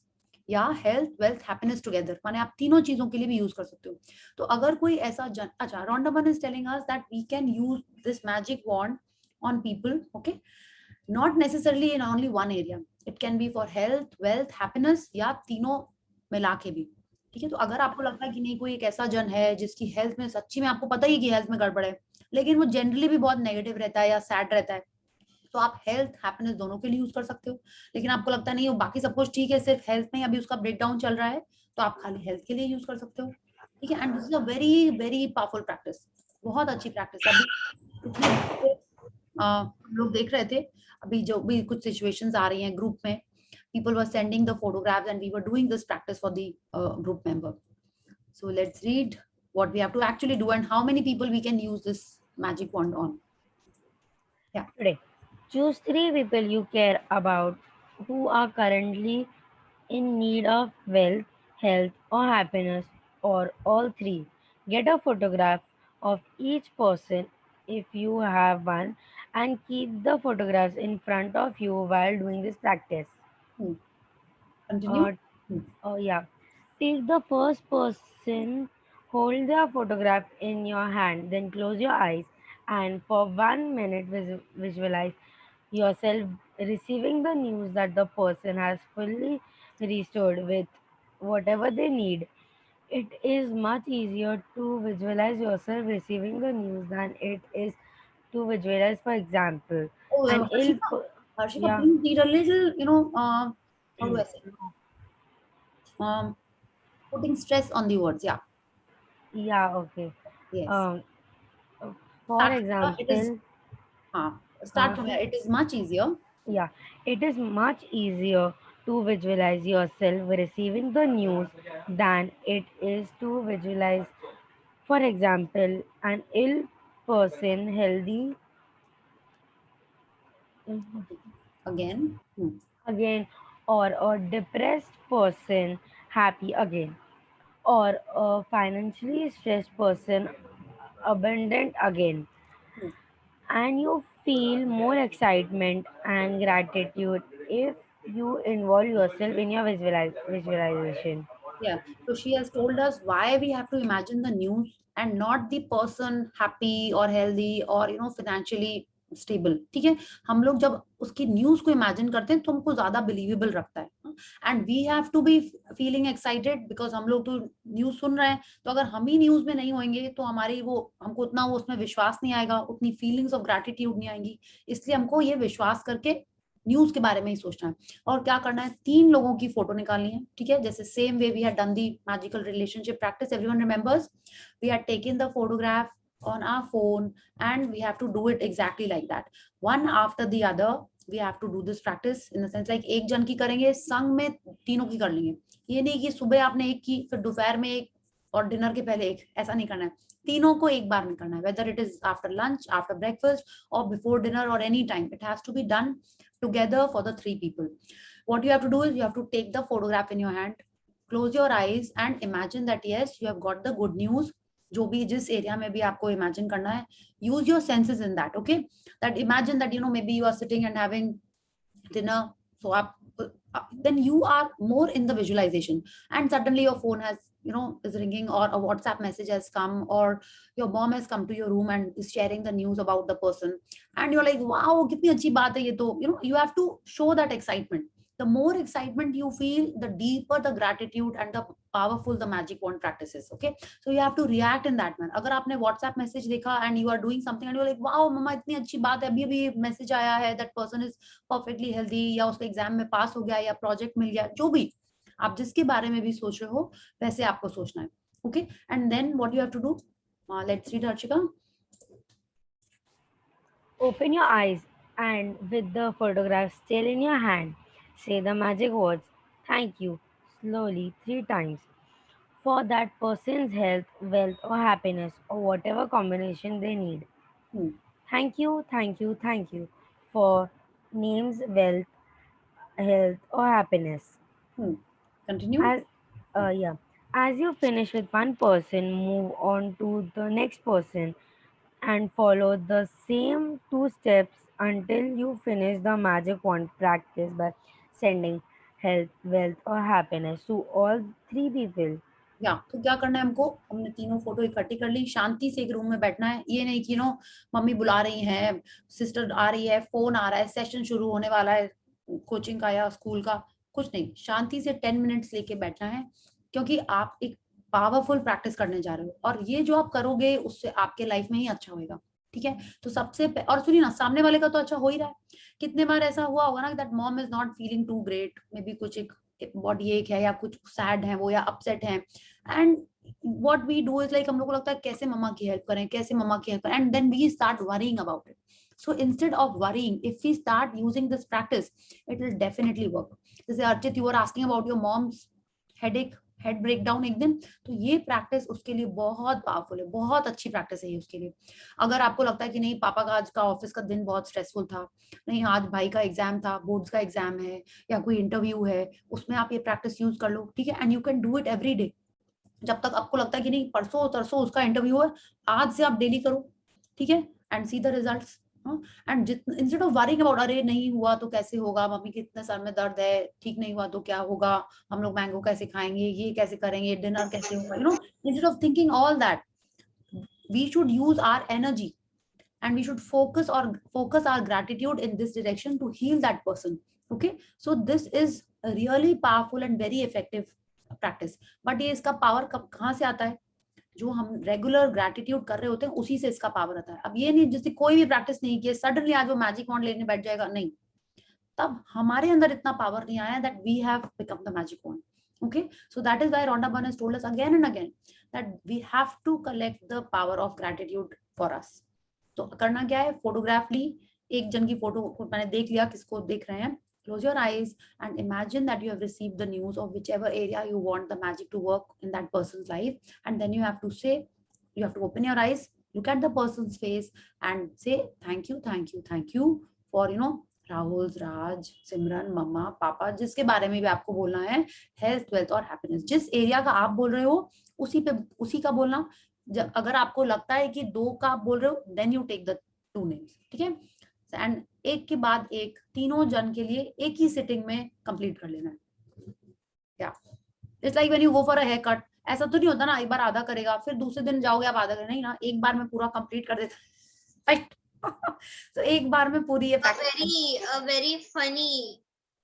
[SPEAKER 1] या health, wealth, happiness together. माने आप तीनों चीजों के लिए भी यूज कर सकते हो. तो अगर कोई ऐसा अच्छा, Rhonda is telling us that we can use this magic wand on people, okay, not necessarily in only one area. It can be for health, wealth, happiness, या तीनों मिला के भी, ठीक है. तो अगर आपको लगता है कि नहीं कोई एक ऐसा जन है जिसकी हेल्थ में सच्ची में आपको पता ही कि हेल्थ में गड़बड़ है, लेकिन वो जनरली भी बहुत नेगेटिव रहता है या सैड रहता है, तो आप हेल्थ हैप्पीनेस दोनों के लिए यूज कर सकते हो, लेकिन आपको लगता नहीं हो बाकी सब कुछ ठीक है, सिर्फ हेल्थ में अभी उसका ब्रेकडाउन चल रहा है, तो आप खाली हेल्थ के लिए यूज कर सकते हो, ठीक है। And this is a very very powerful practice, बहुत अच्छी प्रैक्टिस है। अभी हम लोग देख रहे थे, अभी जो भी कुछ सिचुएशंस आ रही हैं ग्रुप में, people were sending the photographs and we were doing this practice for the group member. So let's read what we have to actually do and how many people we can use this magic wand on. Yeah.
[SPEAKER 7] Today, choose 3 people you care about who are currently in need of wealth, health, or happiness, or all 3. Get a photograph of each person if you have one, and keep the photographs in front of you while doing this practice.
[SPEAKER 1] Continue.
[SPEAKER 7] Yeah. Take the first person, hold their photograph in your hand, then close your eyes, and for 1 minute visualize yourself receiving the news that the person has fully restored with whatever they need. It is much easier to visualize yourself receiving the news than it is to visualize, for example,
[SPEAKER 1] Oh,
[SPEAKER 7] an ill.
[SPEAKER 1] Harshika,
[SPEAKER 7] Yeah.
[SPEAKER 1] please read a little, how do I say? Putting stress on the words. Yeah.
[SPEAKER 7] Yeah. Okay.
[SPEAKER 1] Yes.
[SPEAKER 7] Um, for
[SPEAKER 1] Start
[SPEAKER 7] example.
[SPEAKER 1] it is. Start from here. It is much easier.
[SPEAKER 7] Yeah, it is much easier to visualize yourself receiving the news than it is to visualize, for example, an ill person healthy
[SPEAKER 1] Again.
[SPEAKER 7] again, or a depressed person happy again, or a financially stressed person abundant again. And you feel more excitement and gratitude if you involve yourself in your visualization.
[SPEAKER 1] Yeah. So she has told us why we have to imagine the news and not the person happy or healthy or financially stable. ठीक है, हम लोग जब उसकी news को imagine करते हैं तो हमको ज्यादा बिलीवेबल रखता है, and we have to be feeling excited because हम लोग तो न्यूज सुन रहे हैं, तो अगर हम ही न्यूज में नहीं होंगे तो हमारी वो हमको उतना वो उसमें विश्वास नहीं आएगा, उतनी फीलिंग्स ऑफ ग्रैटिट्यूड नहीं आएंगी। इसलिए हमको ये विश्वास करके न्यूज के बारे में ही सोचना है। और क्या करना है, 3 लोगों की फोटो निकालनी है, ठीक है, जैसे same way we had done the magical relationship practice, everyone remembers, we had taken the photograph on our phone and we have to do it exactly like that, one after the other. We have to do this practice in the sense like एक जन की करेंगे, संग में तीनों की कर लेंगे। ये नहीं कि सुबह आपने एक की, फिर दोपहर में एक और डिनर के पहले एक, ऐसा नहीं करना है, तीनों को एक बार में करना है, whether it is after lunch, after breakfast or before dinner or any time. It has to be done together for the 3 people. What you have to do is you have to take the photograph in your hand, close your eyes and imagine that yes, you have got the good news, जो भी जिस area में भी आपको imagine करना है, use your senses in that. Okay, that imagine that maybe you are sitting and having dinner, so then you are more in the visualization, and suddenly your phone has is ringing or a WhatsApp message has come or your mom has come to your room and is sharing the news about the person, and you're like, wow, kitni achhi baat hai ye to, you have to show that excitement. The more excitement you feel, the deeper the gratitude and the powerful the magic wand practice is. Okay, so you have to react in that manner. अगर आपने WhatsApp message देखा and you are doing something and you're like, wow mama इतनी अच्छी बात है, अभी अभी message आया है, that person is perfectly healthy, या उसका एग्जाम में पास हो गया, या प्रोजेक्ट मिल गया, जो भी आप जिसके बारे में भी सोच रहे हो वैसे आपको सोचना है। Okay, and then what you have to do, let's read, Harshika.
[SPEAKER 7] Open your eyes and with the photograph still in your hand, say the magic words, thank you, slowly 3 times, for that person's health, wealth, or happiness, or whatever combination they need. Thank you, thank you, thank you for names, wealth, health, or happiness.
[SPEAKER 1] Continue.
[SPEAKER 7] As you finish with one person, move on to the next person and follow the same 2 steps until you finish the magic wand practice by sending health, wealth, or happiness to all 3 people.
[SPEAKER 1] तो क्या करना है हमको, हमने तीनों photo इकट्ठी कर ली, शांति से एक रूम में बैठना है, ये नहीं कि मम्मी बुला रही है, सिस्टर आ रही है, फोन आ रहा है, सेशन शुरू होने वाला है कोचिंग का या स्कूल का, कुछ नहीं, शांति से 10 मिनट्स लेके बैठना है, क्योंकि आप एक पावरफुल प्रैक्टिस करने जा रहे हो और ये जो आप करोगे उससे आपके लाइफ में ही अच्छा होगा। ठीक है। तो सबसे और सुनिए ना, सामने वाले का तो अच्छा हो ही रहा है। कितने बार ऐसा हुआ होगा ना that mom is not feeling too great, maybe कुछ एक बॉडी एक है या कुछ सैड है वो या अपसेट है, and what we do is like हम लोग को लगता है कैसे मम्मा की हेल्प करें, कैसे मम्मा की हेल्प करें, and then we start worrying about it. So instead of worrying, if we start using this practice, it will definitely work. जैसे Archit, you were asking about your mom's headache, head breakdown एक दिन, तो ये practice उसके लिए बहुत powerful है, बहुत अच्छी प्रैक्टिस है ये उसके लिए. अगर आपको लगता है कि नहीं पापा का आज का ऑफिस का दिन बहुत स्ट्रेसफुल था, नहीं आज भाई का एग्जाम था, बोर्ड्स का एग्जाम है या कोई इंटरव्यू है, उसमें आप ये प्रैक्टिस यूज कर लो. ठीक है. And you can do it every day. जब तक आपको लगता है कि नहीं परसों तरसों उसका इंटरव्यू है, आज से आप डेली करो. ठीक है. And see the results. And instead of worrying about अरे नहीं हुआ तो कैसे होगा, मम्मी के इतने सर में दर्द है, ठीक नहीं हुआ तो क्या होगा, हम लोग मैंगो कैसे खाएंगे, ये कैसे करेंगे, डिनर कैसे होगा, instead of thinking all that, we should use our energy and we should focus our gratitude in this direction to heal that person. Okay, so this is a really powerful and very effective practice. But ये इसका power कहाँ से आता है, जो हम regular gratitude कर रहे होते हैं उसी से इसका पावर आता है. अब ये नहीं जैसे कोई भी प्रैक्टिस नहीं किया सडनली आज वो मैजिक वॉन्ड लेने बैठ जाएगा, नहीं, तब हमारे अंदर इतना पावर नहीं आया that we have become the magic wand. Okay, so that is why Rhonda Byrne has told us again and again that we have to collect the power of gratitude for us. तो करना क्या है, photograph ली, एक जन की photo मैंने देख लिया, किसको देख रहे हैं, close your eyes and imagine that you have received the news of whichever area you want the magic to work in that person's life, and then you have to say, you have to open your eyes, look at the person's face and say thank you, thank you, thank you for Rahul, राज, सिमरन, मम्मा, पापा, जिसके बारे में भी आपको बोलना है, health, wealth और happiness, जिस एरिया का आप बोल रहे हो उसी का बोलना. जब अगर आपको लगता है कि दो का आप बोल रहे हो then you take the 2 names. ठीक है. एंड एक के बाद एक तीनों जन के लिए एक ही सिटिंग में कंप्लीट कर लेना है. क्या it's like when you go for a haircut, ऐसा तो नहीं होता ना एक बार आधा करेगा फिर दूसरे दिन जाओगे आप आधा करें, नहीं ना, एक बार में पूरा कंप्लीट कर देता है. तो एक बार में पूरी ये
[SPEAKER 2] a very funny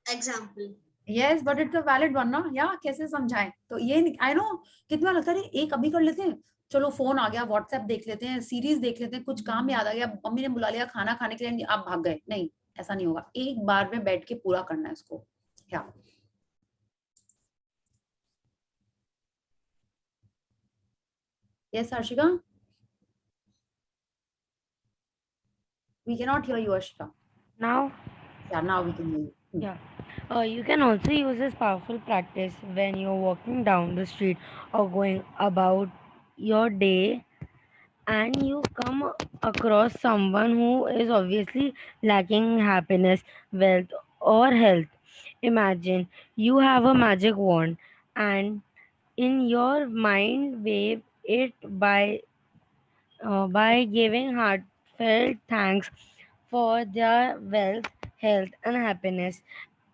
[SPEAKER 2] example.
[SPEAKER 1] Yes, but it's a valid one ना. या कैसे समझाएं, तो ये आई नो कितना लगता है एक अभी कर लेते हैं, चलो फोन आ गया, व्हाट्सएप देख लेते हैं, सीरीज देख लेते हैं, कुछ काम याद आ गया, मम्मी ने बुला लिया खाना खाने के लिए, आप भाग गए, नहीं ऐसा नहीं होगा, एक बार में बैठ के पूरा करना है इसको. या yes Harshika, we cannot hear you Harshika.
[SPEAKER 7] Now,
[SPEAKER 1] Yeah, now we can hear you.
[SPEAKER 7] yeah. You can also use this powerful practice when you're walking down the street or going about your day and you come across someone who is obviously lacking happiness, wealth, or health. Imagine you have a magic wand and in your mind wave it by giving heartfelt thanks for their wealth, health, and happiness.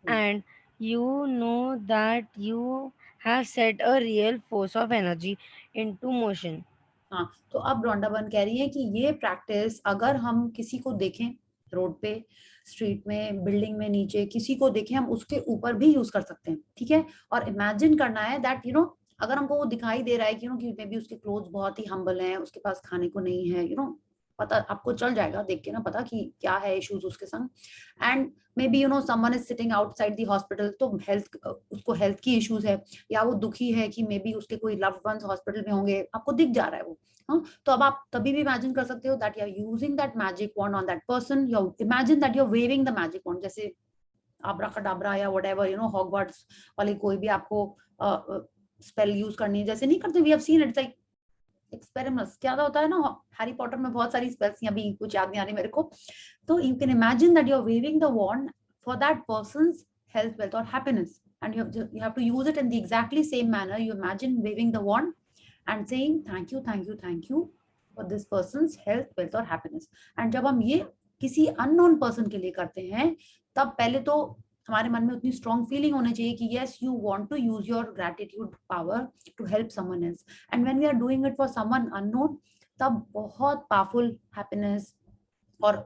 [SPEAKER 7] And you know that you have set a real force of energy into motion.
[SPEAKER 1] हाँ, तो अब रोंडा बन कह रही है कि ये practice अगर हम किसी को देखें रोड पे, स्ट्रीट में, बिल्डिंग में, नीचे किसी को देखें, हम उसके ऊपर भी यूज कर सकते हैं. ठीक है. और इमेजिन करना है दैट अगर हमको वो दिखाई दे रहा है कि कि मे बी उसके क्लोथ्स बहुत ही हम्बल हैं, उसके पास खाने को नहीं है, पता आपको चल जाएगा देख के ना पता कि क्या है इश्यूज उसके संग. And may be someone is sitting outside the hospital, तो उसको हेल्थ की इश्यूज है या वो दुखी है कि मे बी उसके कोई लव्ड वंस हॉस्पिटल में होंगे, आपको दिख जा रहा है वो. तो अब आप तभी भी इमेजिन कर सकते हो that you are using that magic wand on that person, you imagine that you are waving the magic wand, जैसे आब्राकडाब्रा या व्हाटएवर हॉगवर्ट्स वाली कोई भी आपको स्पेल यूज करनी है, जैसे नहीं करते, we have seen it's like experiments, क्या होता है ना हैरी पॉटर में बहुत सारी स्पेल्स, अभी कुछ याद नहीं आ रही मेरे को. तो you can imagine that you are waving the wand for that person's health, wealth और happiness, and you have to use it in the exactly same manner. You imagine waving the wand and saying thank you, thank you, thank you for this person's health, wealth और happiness. And जब हम ये किसी unknown person के लिए करते हैं, तब पहले तो हमारे मन में उतनी स्ट्रॉन्ग फीलिंग होनी चाहिए कि yes, you want to use your gratitude power to help someone else. And when we are doing it for someone unknown, तब बहुत powerful happiness और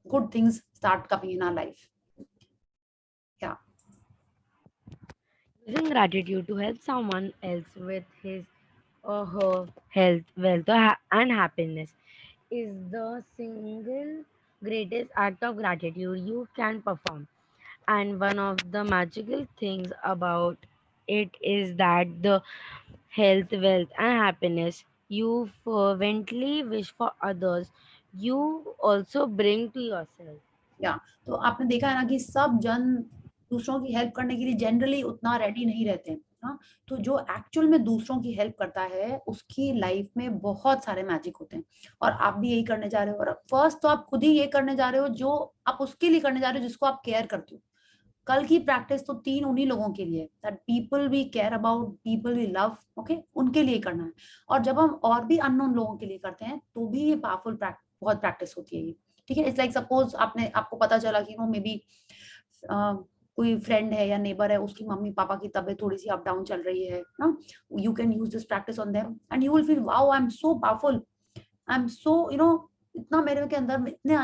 [SPEAKER 1] good things start coming in our life. Yeah.
[SPEAKER 7] Using gratitude to help someone else with his or her health, wealth, and happiness is the single greatest act of gratitude you can perform. And one of the magical things about it is that the health, wealth, and happiness you fervently wish for others, you also bring to yourself.
[SPEAKER 1] या तो आपने देखा है ना कि सब जन दूसरों की हेल्प करने के लिए जनरली उतना रेडी नहीं रहते हैं। हाँ, तो जो एक्चुअल में दूसरों की हेल्प करता है उसकी लाइफ में बहुत सारे मैजिक होते हैं, और आप भी यही करने जा रहे हो। और फर्स्ट तो आप खुद ही ये करने जा रहे हो जो आप उसके लिए करने जा रहे हो जिसको आप केयर करते हो। कल की प्रैक्टिस तो 3 उन्हीं लोगों के लिए, that people we care about, people we love, okay, उनके लिए करना है। और जब हम और भी अननोन लोगों के लिए करते हैं तो भी ये पावरफुल बहुत प्रैक्टिस होती है ये, ठीक है। इट्स लाइक सपोज आपको पता चला कि मे बी कोई फ्रेंड है या नेबर है, उसकी मम्मी पापा की तबीयत थोड़ी सी अप डाउन चल रही है ना, you can use this practice on them and you will feel wow I am so powerful, I am so इतना मेरे के अंदर इतने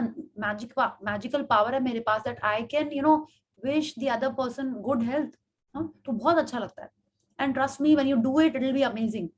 [SPEAKER 1] मैजिकल पावर है मेरे पास that I can wish the other person good health. तो बहुत अच्छा लगता है। And trust me when you do it, it will be amazing.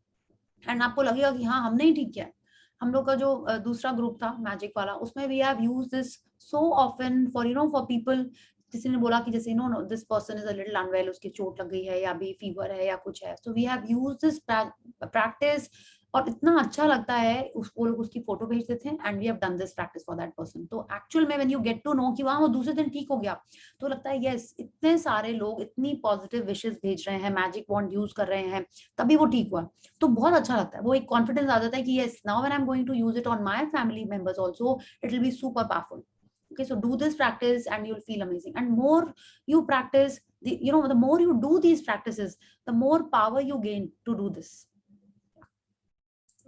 [SPEAKER 1] And आपको लगेगा कि हाँ हमने ही ठीक किया है। हम लोग का जो दूसरा ग्रुप था मैजिक वाला, उसमें we have use this so often for for people. किसी ने बोला कि जैसे this person is a little unwell, उसकी चोट लग गई है या भी फीवर है या कुछ है, so we have use this practice, और इतना अच्छा लगता है। वो लोग उसकी फोटो भेज देते हैं and we have done this practice for that person. तो एक्चुअल में when you get to know कि वहां वो दूसरे दिन ठीक हो गया, तो लगता है यस इतने सारे लोग इतनी पॉजिटिव विशेस भेज रहे हैं, मैजिक वॉन्ड यूज कर रहे हैं, तभी वो ठीक हुआ। तो बहुत अच्छा लगता है, वो एक कॉन्फिडेंस आ जाता है कि yes now when I am going to use it on my family members also, it will be super powerful. Okay, so do this practice and you'll feel amazing. And more you practice, the more you do these practices, the more power you gain to do this.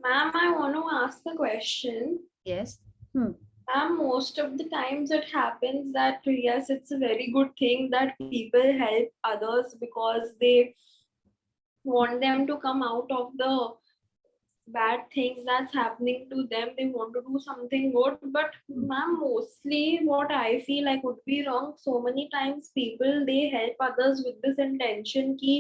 [SPEAKER 6] Ma'am, I want to ask a question.
[SPEAKER 1] Yes.
[SPEAKER 6] Ma'am, most of the times it happens that yes, it's a very good thing that people help others because they want them to come out of the bad things that's happening to them. They want to do something good, but ma'am, mostly what I feel I could be wrong, so many times people they help others with this intention ki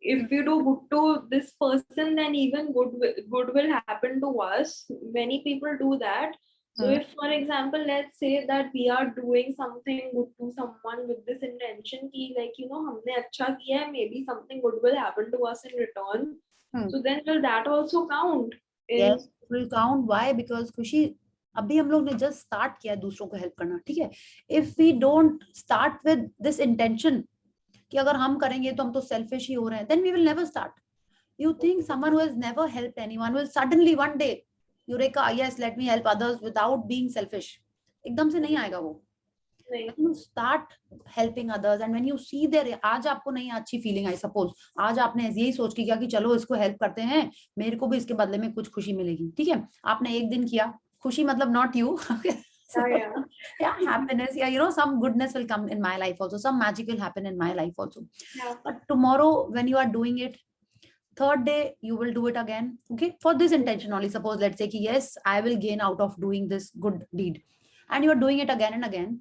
[SPEAKER 6] if we do good to this person then even good will happen to us. Many people do that. So if for example let's say that we are doing something good to someone with this intention ki like humne acha kiya hai, maybe something good will happen to us in return. So then will that also count?
[SPEAKER 1] Yes, it will count. Why? Because खुशी अभी हम लोग ने just start किया दूसरों को help करना, ठीक है। If we don't start with this intention कि अगर हम करेंगे तो हम तो सेल्फिश ही हो रहे हैं, then we will never start. You think someone who has never helped anyone will suddenly one day eureka, yes let me help others without being selfish? एकदम से नहीं आएगा वो। When you start helping others and when you see their, आज आपको नहीं अच्छी feeling आई, suppose आज आपने यही सोच के किया कि चलो इसको हेल्प करते हैं, मेरे को भी इसके बदले में कुछ खुशी मिलेगी, ठीक है। आपने एक दिन किया, खुशी मतलब not you, yeah, happiness, yeah, some goodness will come in my life also, some magic will happen in my life also. But tomorrow when you are doing it, third day you will do it again, okay, for this intention only. Suppose let's say ki yes I will gain out of doing this good deed, and you are doing it again and again,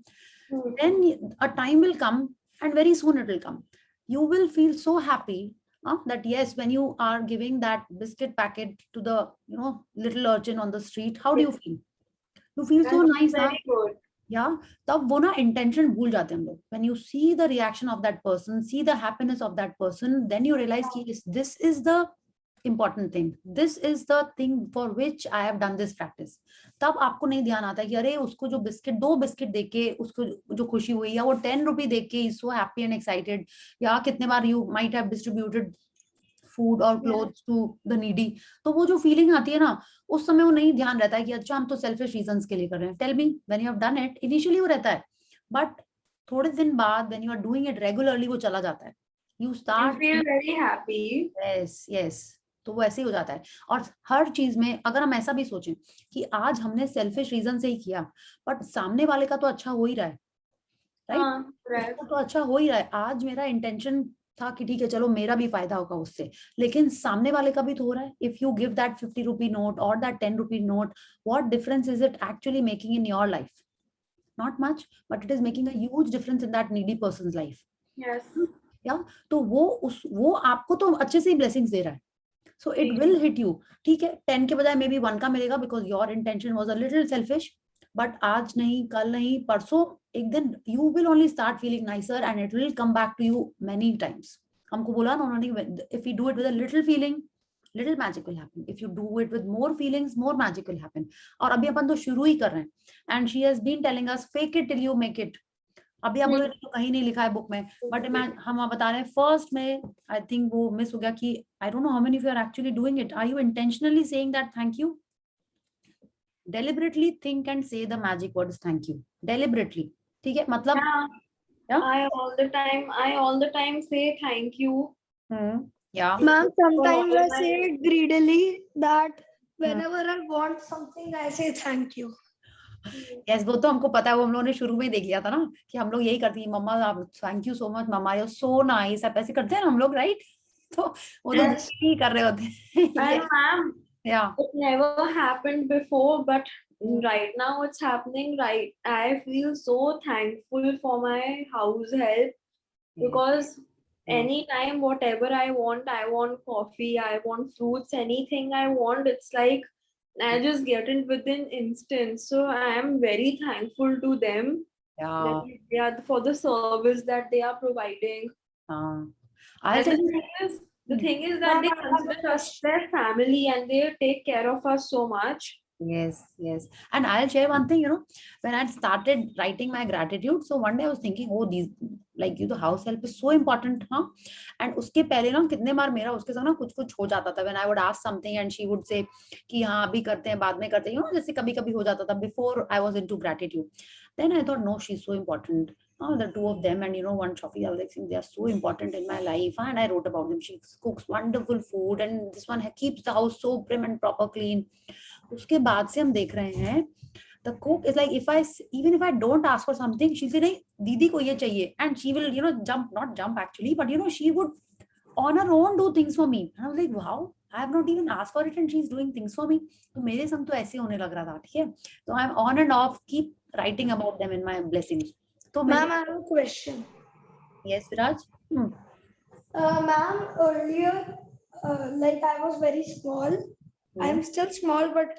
[SPEAKER 1] then a time will come and very soon it will come, you will feel so happy that yes, when you are giving that biscuit packet to the little urchin on the street, how do you feel? You feel so nice,
[SPEAKER 6] very good.
[SPEAKER 1] Yeah, तब वो ना intention भूल जाते हैं हम लोग। When you see the reaction of that person, see the happiness of that person, then you realize कि this is the important thing, this is the thing for which I have done this practice. तब आपको नहीं ध्यान आता कि अरे उसको जो बिस्किट 2 बिस्किट देके उसको जो खुशी हुई, या वो 10 रुपए देके is so happy and excited, या कितने बार you might have distributed food or clothes to the needy, तो वो जो फीलिंग आती है ना, उस समय वो नहीं ध्यान रहता है कि अच्छा हम तो सेल्फिश रीजंस के लिए कर रहे हैं। Tell me, when you have done it, initially वो रहता है, बट थोड़े दिन बाद when you are doing it regularly वो चला जाता है, you start
[SPEAKER 6] feel very happy.
[SPEAKER 1] Yes, तो वो ऐसे ही हो जाता है। और हर चीज में अगर हम ऐसा भी सोचें कि आज हमने सेल्फिश रीजन से ही किया, बट सामने वाले का तो अच्छा हो ही रहा है, राइट? तो अच्छा हो ही रहा है। आज मेरा इंटेंशन था कि ठीक है चलो मेरा भी फायदा होगा उससे, लेकिन सामने वाले का भी तो हो रहा है। If you give that 50 rupee note और that 10 rupee note, what difference is it actually making in your life? Not much, but it is making a huge difference in that needy person's life.
[SPEAKER 6] Yes,
[SPEAKER 1] या तो वो आपको तो अच्छे से ही blessings दे रहा है, So it will hit you. ठीक है, 10 के बजाय maybe 1 का मिलेगा because your intention was a little selfish. But आज नहीं, कल नहीं, परसों एक दिन you will only start feeling nicer and it will come back to you many times. हमको बोला ना उन्होंने, if we do it with a little feeling, little magic will happen. If you do it with more feelings, more magic will happen. और अभी अपन तो शुरू ही कर रहे हैं. And she has been telling us fake it till you make it. अभी आप बोले तो कहीं नहीं लिखा है बुक में, बट हम बता रहे हैं फर्स्ट में आई थिंक वो मिस हो गया कि I don't know how many of you are actually doing it. Are you intentionally saying that thank you? deliberately think and say the magic words thank you deliberately. ठीक है, मतलब
[SPEAKER 6] Yeah. I all the time say thank you.
[SPEAKER 1] Yeah.
[SPEAKER 8] Ma'am, sometimes I say it greedily that whenever I want something, I say thank you.
[SPEAKER 1] Yes, वो तो हमको पता है, वो हम लोगों ने शुरू में ही देख लिया था ना कि हम लोग यही करती हैं, मम्मा आप थैंक यू सो मच, मम्मा यू सो नाइस, आप ऐसे करते हैं ना हम लोग, राइट? तो वो तो ही कर रहे होते हैं.
[SPEAKER 6] And ma'am,
[SPEAKER 1] yeah,
[SPEAKER 6] it never happened before, but right now it's happening. Right, I feel so thankful for my house help because anytime whatever I want coffee, I want fruits, anything I want, it's like I just get it within instance. So I am very thankful to them.
[SPEAKER 1] yeah,
[SPEAKER 6] For the service that they are providing.
[SPEAKER 1] I'll tell you,
[SPEAKER 6] the thing is that they consider us their family and they take care of us so much.
[SPEAKER 1] yes, yes. And I'll share one thing, you know, when I started writing my gratitude, so one day I was thinking, oh, these, like, you, the house help is so important, huh? And उसके पहले ना कितने बार मेरा उसके साथ ना कुछ हो जाता था, when I would ask something and she would say कि हाँ अभी करते हैं, बाद में करते हैं, you know, जैसे कभी हो जाता था before I was into gratitude. Then I thought, no, she's so important. The two of them, and you know, one Shafi, I was like, they are so important in my life, and I wrote about them. She cooks wonderful food, and this one keeps the house so prim and proper, clean. उसके बाद से हम देख रहे हैं the cook is like, even if I don't ask for something, she'll say नहीं दीदी को ये चाहिए, and she will, you know, not jump actually, but you know, she would on her own do things for me. And I was like, wow, I have not even asked for it and she's doing things for me. तो मेरे संग तो ऐसे होने लग रहा था, ठीक है? So I'm on and off, keep writing about them in my blessings. So
[SPEAKER 8] ma'am, I have a question.
[SPEAKER 1] Yes, Viraj.
[SPEAKER 8] Ma'am, earlier, like I was very small. I'm still small, but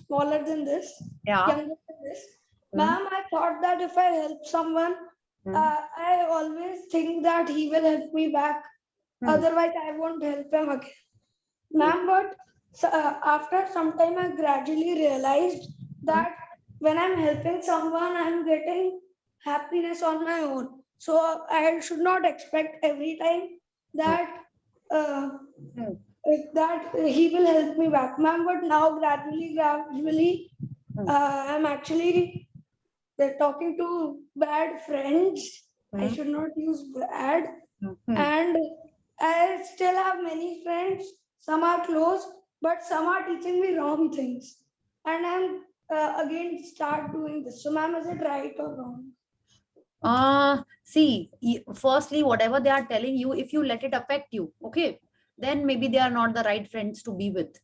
[SPEAKER 8] smaller than this.
[SPEAKER 1] Yeah.
[SPEAKER 8] Younger than this. Ma'am, I thought that if I help someone, I always think that he will help me back. Otherwise, I won't help him again. Ma'am, but after some time, I gradually realized that when I'm helping someone, I'm getting happiness on my own. So I should not expect every time that that he will help me back, ma'am. But now gradually, I'm actually talking to bad friends. I should not use bad. And I still have many friends. Some are close, but some are teaching me wrong things. And I'm again start doing this. So, ma'am, is it right or wrong?
[SPEAKER 1] See, firstly, whatever they are telling you, if you let it affect you, okay, then maybe they are not the right friends to be with.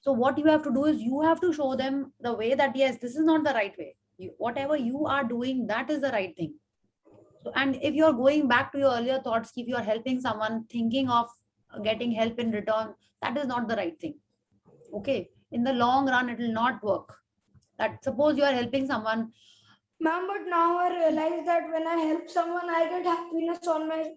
[SPEAKER 1] So what you have to do is you have to show them the way that, yes, this is not the right way. Whatever you are doing, that is the right thing. So, and if you're going back to your earlier thoughts, if you're helping someone thinking of getting help in return, that is not the right thing. Okay. In the long run, it will not work. That suppose you are helping someone.
[SPEAKER 8] Ma'am, but now I realize that when I help someone, I get happiness on my,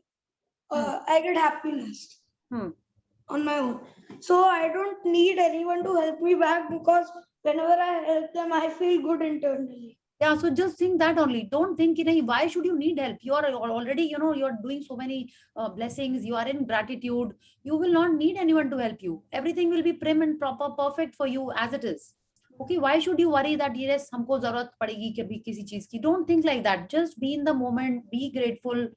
[SPEAKER 8] I get happiness on my own. So I don't need anyone to help me back because whenever I help them, I feel good internally.
[SPEAKER 1] Yeah, so just think that only. Don't think, why should you need help? You are already, you know, you're doing so many blessings. You are in gratitude. You will not need anyone to help you. Everything will be prim and proper, perfect for you as it is. Okay, why should you worry that yes, हमको जरूरत पड़ेगी कभी किसी चीज की? Don't think like that. Just be in the moment, be grateful,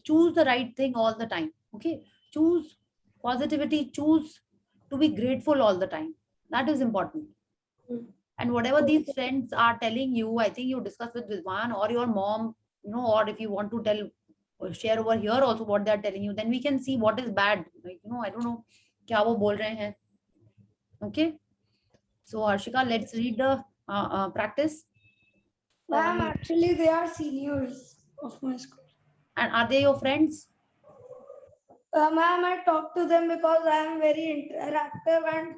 [SPEAKER 1] choose the right thing all the time. Okay, choose positivity, choose to be grateful all the time. That is important. And whatever these friends are telling you, I think you discuss with Vizwan or your mom, you know, or if you want to tell or share over here also what they are telling you, then we can see what is bad. Like, you know, I don't know क्या वो बोल रहे हैं. Okay. So Harshika, let's read the practice.
[SPEAKER 8] Ma'am, actually, they are seniors of my school.
[SPEAKER 1] And are they your friends?
[SPEAKER 8] Ma'am, I talk to them because I am very interactive and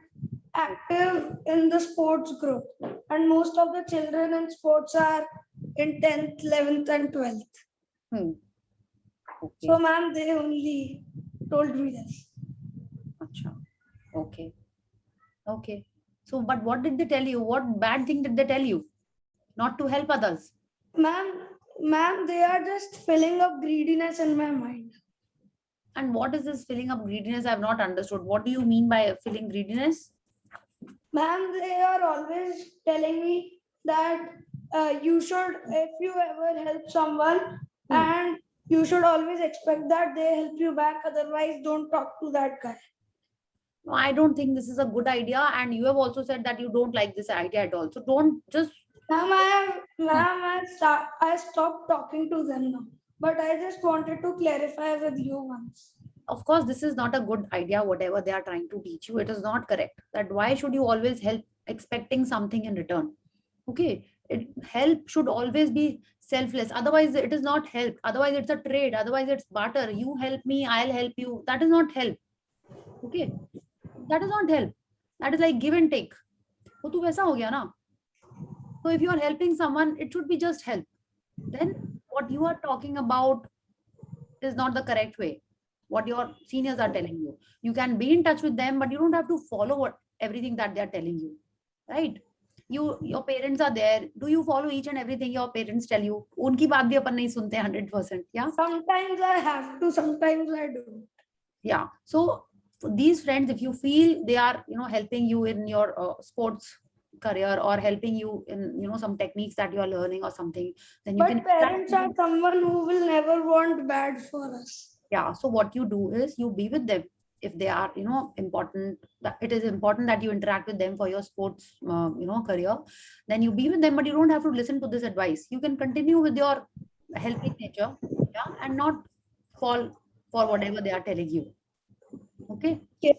[SPEAKER 8] active in the sports group. And most of the children in sports are in 10th, 11th, and 12th.
[SPEAKER 1] Hmm. Okay.
[SPEAKER 8] So, ma'am, they only told me this.
[SPEAKER 1] Acha. Okay. Okay. So, but what did they tell you? What bad thing did they tell you? Not to help others.
[SPEAKER 8] Ma'am, they are just filling up greediness in my mind.
[SPEAKER 1] And what is this filling up greediness? I have not understood. What do you mean by filling greediness?
[SPEAKER 8] Ma'am, they are always telling me that you should, if you ever help someone, and you should always expect that they help you back. Otherwise, don't talk to that guy.
[SPEAKER 1] No, I don't think this is a good idea. And you have also said that you don't like this idea at all. So don't just.
[SPEAKER 8] Ma'am, I stopped talking to them now. But I just wanted to clarify with you once.
[SPEAKER 1] Of course, this is not a good idea, whatever they are trying to teach you. It is not correct. That why should you always help expecting something in return? Okay. Help should always be selfless. Otherwise, it is not help. Otherwise, it's a trade. Otherwise, it's barter. You help me, I'll help you. That is not help. Okay. That is not help. That is like give and take. वो तो वैसा हो गया ना. So if you are helping someone, it should be just help. Then what you are talking about is not the correct way. What your seniors are telling you. You can be in touch with them, but you don't have to follow everything that they are telling you. Right? Your parents are there. Do you follow each and everything your parents tell you? उनकी बात भी अपन नहीं सुनते 100%. Yeah.
[SPEAKER 8] Sometimes I have to. Sometimes I don't.
[SPEAKER 1] Yeah. So for these friends, if you feel they are, helping you in your sports career or helping you in, some techniques that you are learning or something, then you can.
[SPEAKER 8] But parents are someone who will never want bad for us.
[SPEAKER 1] Yeah. So what you do is you be with them. If they are, important, it is important that you interact with them for your sports, career, then you be with them, but you don't have to listen to this advice. You can continue with your helping nature, yeah, and not fall for whatever they are telling you. Okay.
[SPEAKER 8] Yes.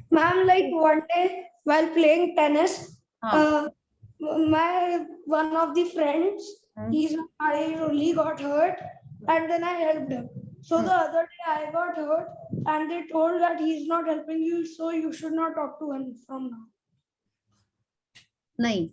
[SPEAKER 8] Ma'am, like one day while playing tennis, my one of the friends, I only got hurt, and then I helped him. So the other day I got hurt, and they told that he's not helping you, so you should not talk to him from now.
[SPEAKER 1] Nahin.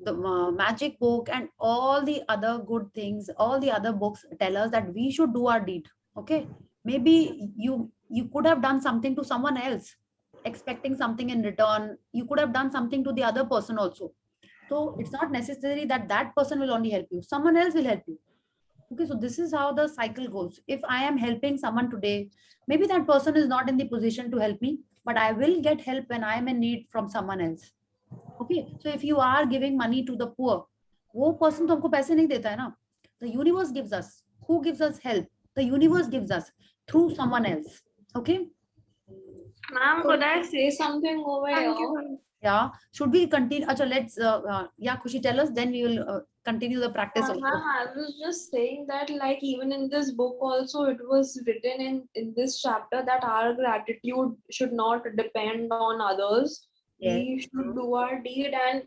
[SPEAKER 1] The magic book and all the other good things, all the other books tell us that we should do our deed. Okay. Maybe you could have done something to someone else, expecting something in return. You could have done something to the other person also. So it's not necessary that that person will only help you. Someone else will help you. Okay, so this is how the cycle goes. If I am helping someone today, maybe that person is not in the position to help me, but I will get help when I am in need from someone else. Okay, so if you are giving money to the poor, वो person तो हमको पैसे नहीं देता है ना. The universe gives us. Who gives us help? The universe gives us through someone else. Okay.
[SPEAKER 6] Ma'am, could I say something over here?
[SPEAKER 1] Yeah. Should we continue? Achha, let's. Yeah, Khushi, tell us. Then we will continue the practice.
[SPEAKER 6] Ma'am, I was just saying that, like, even in this book also, it was written in this chapter that our gratitude should not depend on others. Yes. We should do our deed, and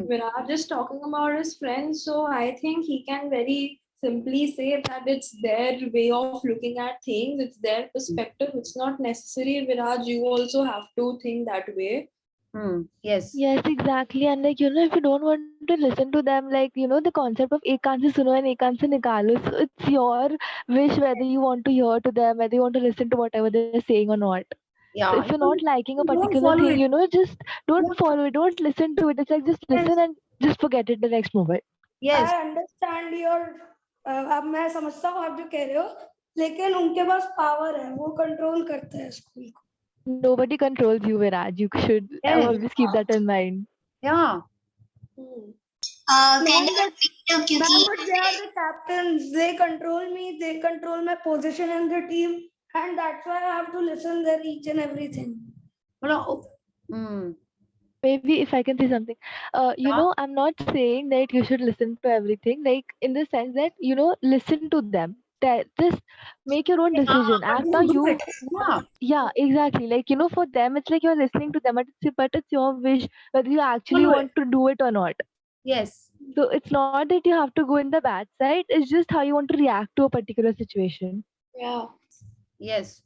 [SPEAKER 6] Viraj is talking about his friends, so I think he can very simply say that it's their way of looking at things, it's their perspective. It's not necessary, Viraj, you also have to think that way.
[SPEAKER 1] Yes.
[SPEAKER 5] Yes, exactly. And like, if you don't want to listen to them, like, the concept of ek kaan se suno and ek kaan se nikalo. So it's your wish whether you want to hear to them, whether you want to listen to whatever they're saying or not.
[SPEAKER 1] Yeah.
[SPEAKER 5] So if you're not liking a particular thing, just don't follow it, don't listen to it. It's like just listen and just forget it the next moment.
[SPEAKER 1] Yes.
[SPEAKER 8] I understand your अब मैं समझता हूँ आप जो कह रहे हो, लेकिन उनके पास पावर है, वो कंट्रोल करते हैं स्कूल को.
[SPEAKER 5] Nobody controls you, Viraj. You should always keep that in mind.
[SPEAKER 1] Yeah.
[SPEAKER 2] Kind of but
[SPEAKER 8] they are the captains. They control me. They control my position in the team, and that's why I have to listen their each and everything.
[SPEAKER 5] Maybe if I can say something, I'm not saying that you should listen to everything. Like in the sense that listen to them. Just make your own decision. After you, yeah, exactly. Like for them, it's like you're listening to them, but it's your wish whether you actually want to do it or not.
[SPEAKER 1] Yes.
[SPEAKER 5] So it's not that you have to go in the bad side. It's just how you want to react to a particular situation.
[SPEAKER 6] Yeah.
[SPEAKER 1] Yes.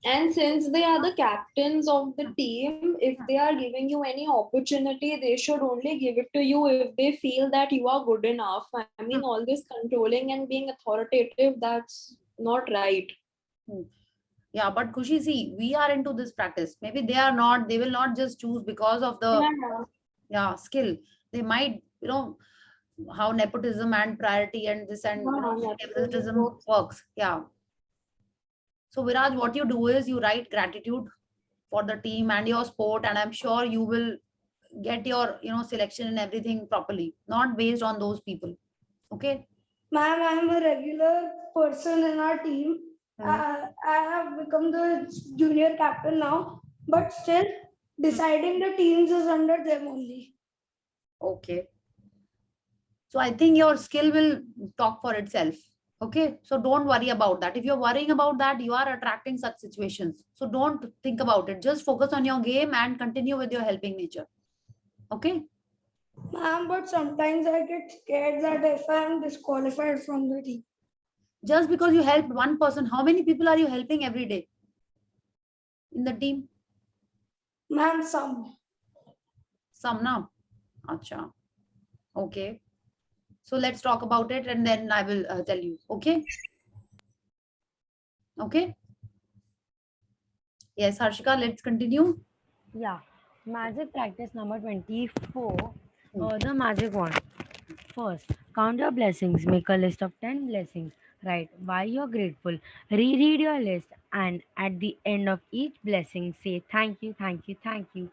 [SPEAKER 6] And since they are the captains of the team, if they are giving you any opportunity, they should only give it to you if they feel that you are good enough. I mean, all this controlling and being authoritative, that's not right.
[SPEAKER 1] Yeah, but Khushi, see, we are into this practice. Maybe they are not, they will not just choose because of the skill. They might, how nepotism and priority and this and favoritism works. Yeah. So Viraj, what you do is you write gratitude for the team and your sport, and I'm sure you will get your selection and everything properly, not based on those people. Okay.
[SPEAKER 8] Ma'am, I am a regular person in our team. I have become the junior captain now, but still deciding the teams is under them only.
[SPEAKER 1] Okay. So I think your skill will talk for itself. Okay. So don't worry about that. If you're worrying about that, you are attracting such situations. So don't think about it. Just focus on your game and continue with your helping nature. Okay.
[SPEAKER 8] Ma'am, but sometimes I get scared that if I am disqualified from the team.
[SPEAKER 1] Just because you helped one person, how many people are you helping every day in the team?
[SPEAKER 8] Ma'am, some.
[SPEAKER 1] Some now. Acha. Okay. So let's talk about it and then I will tell you. Okay. Okay. Yes, Harshika, let's continue.
[SPEAKER 7] Yeah. Magic practice number 24. The magic wand. First, count your blessings. Make a list of 10 blessings. Write why you're grateful. Reread your list, and at the end of each blessing, say thank you, thank you, thank you,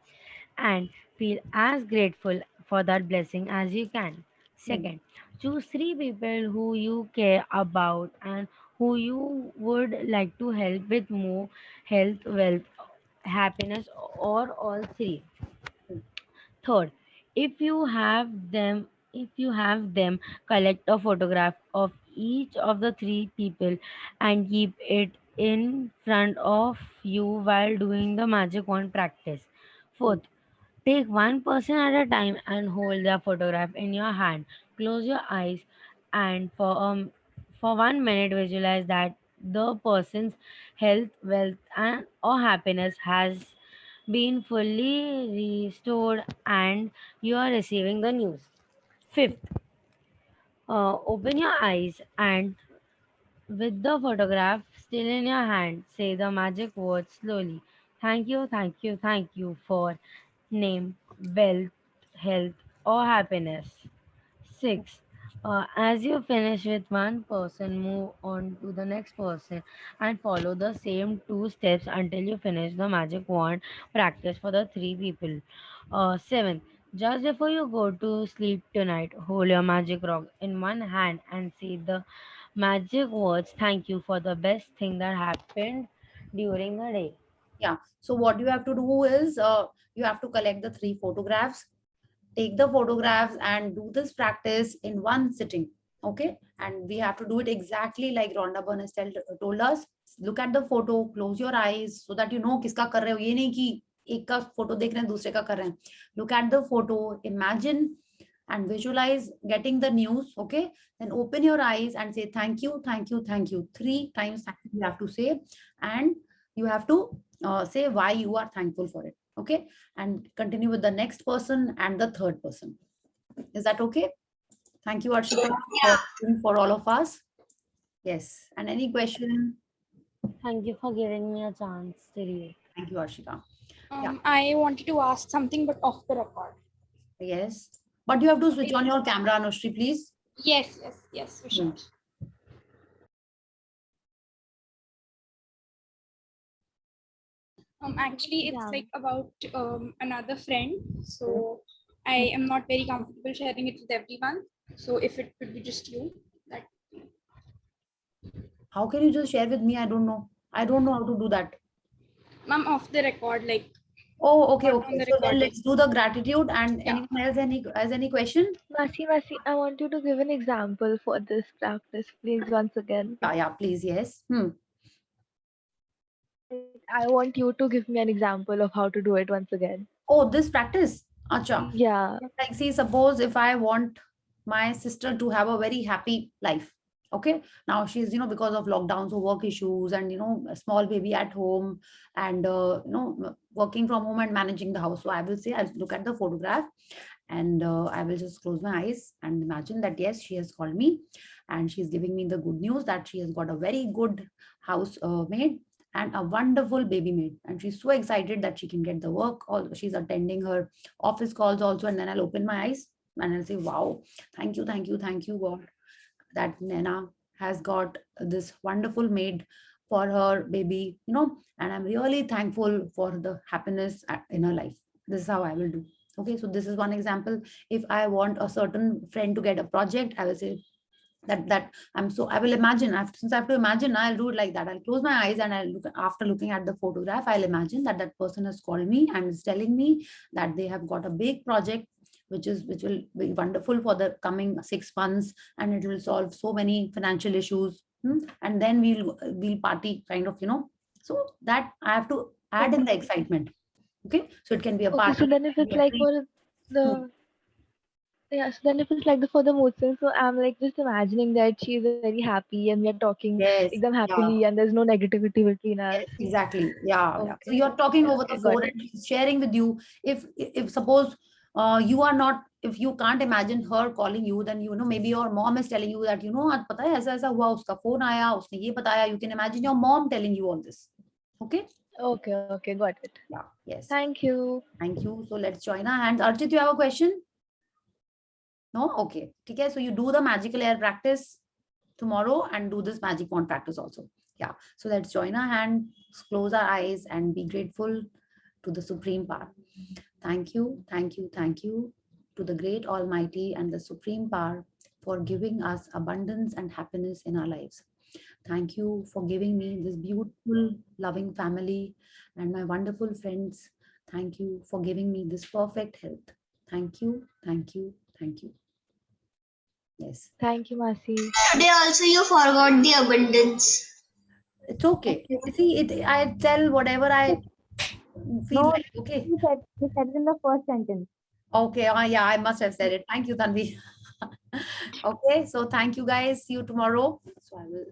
[SPEAKER 7] and feel as grateful for that blessing as you can. Second, choose 3 people who you care about and who you would like to help with more health, wealth, happiness, or all three. Third, if you have them collect a photograph of each of the 3 people and keep it in front of you while doing the magic wand practice. Fourth, take one person at a time and hold their photograph in your hand. Close your eyes and for 1 minute visualize that the person's health, wealth, and or happiness has been fully restored and you are receiving the news. Fifth, open your eyes and with the photograph still in your hand, say the magic words slowly. Thank you, thank you, thank you for name, wealth, health, or happiness. Six, as you finish with one person, move on to the next person and follow the same 2 steps until you finish the magic wand practice for the 3 people. Seventh, just before you go to sleep tonight, hold your magic rock in one hand and say the magic words thank you for the best thing that happened during the day.
[SPEAKER 1] Yeah. So what you have to do is you have to collect the 3 photographs, take the photographs and do this practice in one sitting. Okay. And we have to do it exactly like Rhonda Byrne has told us. Look at the photo, close your eyes so that you know किसका कर रहे हो. ये नहीं कि एक का photo देख रहे हैं दूसरे का कर रहे हैं. Look at the photo, imagine and visualize getting the news. Okay. Then open your eyes and say thank you, thank you, thank you. 3 times you have to say, and you have to say why you are thankful for it. Okay. And continue with the next person and the third person. Is that okay? Thank you, Arshika, for all of us. Yes. And any question?
[SPEAKER 7] Thank you for giving me a chance to read.
[SPEAKER 1] Thank you, Arshika.
[SPEAKER 9] I wanted to ask something, but off the record.
[SPEAKER 1] Yes. But you have to switch on your camera, Anushri, please.
[SPEAKER 9] Yes, for sure. Actually, it's like about another friend. So I am not very comfortable sharing it with everyone. So if it could be just you, that.
[SPEAKER 1] How can you just share with me? I don't know. I don't know how to do that.
[SPEAKER 9] Ma'am, off the record, like.
[SPEAKER 1] Oh, okay. So then let's do the gratitude. And anyone else has any question?
[SPEAKER 5] Masi, I want you to give an example for this practice, please, once again.
[SPEAKER 1] Yeah, please, yes.
[SPEAKER 5] I want you to give me an example of how to do it once again.
[SPEAKER 1] Oh, this practice? Acha.
[SPEAKER 5] Yeah.
[SPEAKER 1] Like, see, suppose if I want my sister to have a very happy life. Okay, now she's, because of lockdown, so work issues and, a small baby at home and, working from home and managing the house. So I will say, I'll look at the photograph and I will just close my eyes and imagine that, yes, she has called me and she's giving me the good news that she has got a very good house maid and a wonderful baby maid. And she's so excited that she can get the work. She's attending her office calls also. And then I'll open my eyes and I'll say, wow, thank you, thank you, thank you, God, that Nana has got this wonderful maid for her baby, and I'm really thankful for the happiness in her life. This is how I will do. Okay, so this is one example. If I want a certain friend to get a project, I will say that I will imagine, since I have to imagine, I'll do it like that. I'll close my eyes and I'll look, after looking at the photograph, I'll imagine that that person has called me and is telling me that they have got a big project which will be wonderful for the coming 6 months, and it will solve so many financial issues. And then we'll party, kind of, so that I have to add in the excitement. Okay, so it can be a
[SPEAKER 5] Okay,
[SPEAKER 1] party.
[SPEAKER 5] so then if it's like for the yeah, so then if it's like for the mood swing, so I'm like just imagining that she's very happy and we are talking
[SPEAKER 1] Yes,
[SPEAKER 5] एकदम
[SPEAKER 1] yeah.
[SPEAKER 5] happily and there's no negativity between us.
[SPEAKER 1] Yes, exactly. Yeah, yeah. So
[SPEAKER 5] Okay,
[SPEAKER 1] you're talking
[SPEAKER 5] yeah,
[SPEAKER 1] over the
[SPEAKER 5] okay, got
[SPEAKER 1] phone
[SPEAKER 5] it.
[SPEAKER 1] and she's sharing with you. If suppose you are not, if you can't imagine her calling you, then maybe your mom is telling you that आज पता है ऐसा ऐसा हुआ, उसका phone आया, उसने ये बताया. You can imagine your mom telling you all this. Okay.
[SPEAKER 5] Okay, okay, got it.
[SPEAKER 1] Yeah. Yes.
[SPEAKER 5] Thank you.
[SPEAKER 1] Thank you. So let's join our hands. Archit, you have a question? No? Okay. Okay. So you do the magical air practice tomorrow and do this magic wand practice also. Yeah. So let's join our hands, close our eyes and be grateful to the Supreme Power. Thank you, thank you, thank you to the great Almighty and the Supreme Power for giving us abundance and happiness in our lives. Thank you for giving me this beautiful, loving family and my wonderful friends. Thank you for giving me this perfect health. Thank you, thank you, thank you. Yes.
[SPEAKER 5] Thank you, Masi.
[SPEAKER 2] Today also you forgot the abundance.
[SPEAKER 1] It's okay. See, I tell whatever I feel
[SPEAKER 4] No,
[SPEAKER 1] like. Okay.
[SPEAKER 4] you said it in the first sentence.
[SPEAKER 1] Okay. Yeah, I must have said it. Thank you, Tanvi. Okay. So thank you guys. See you tomorrow. So I will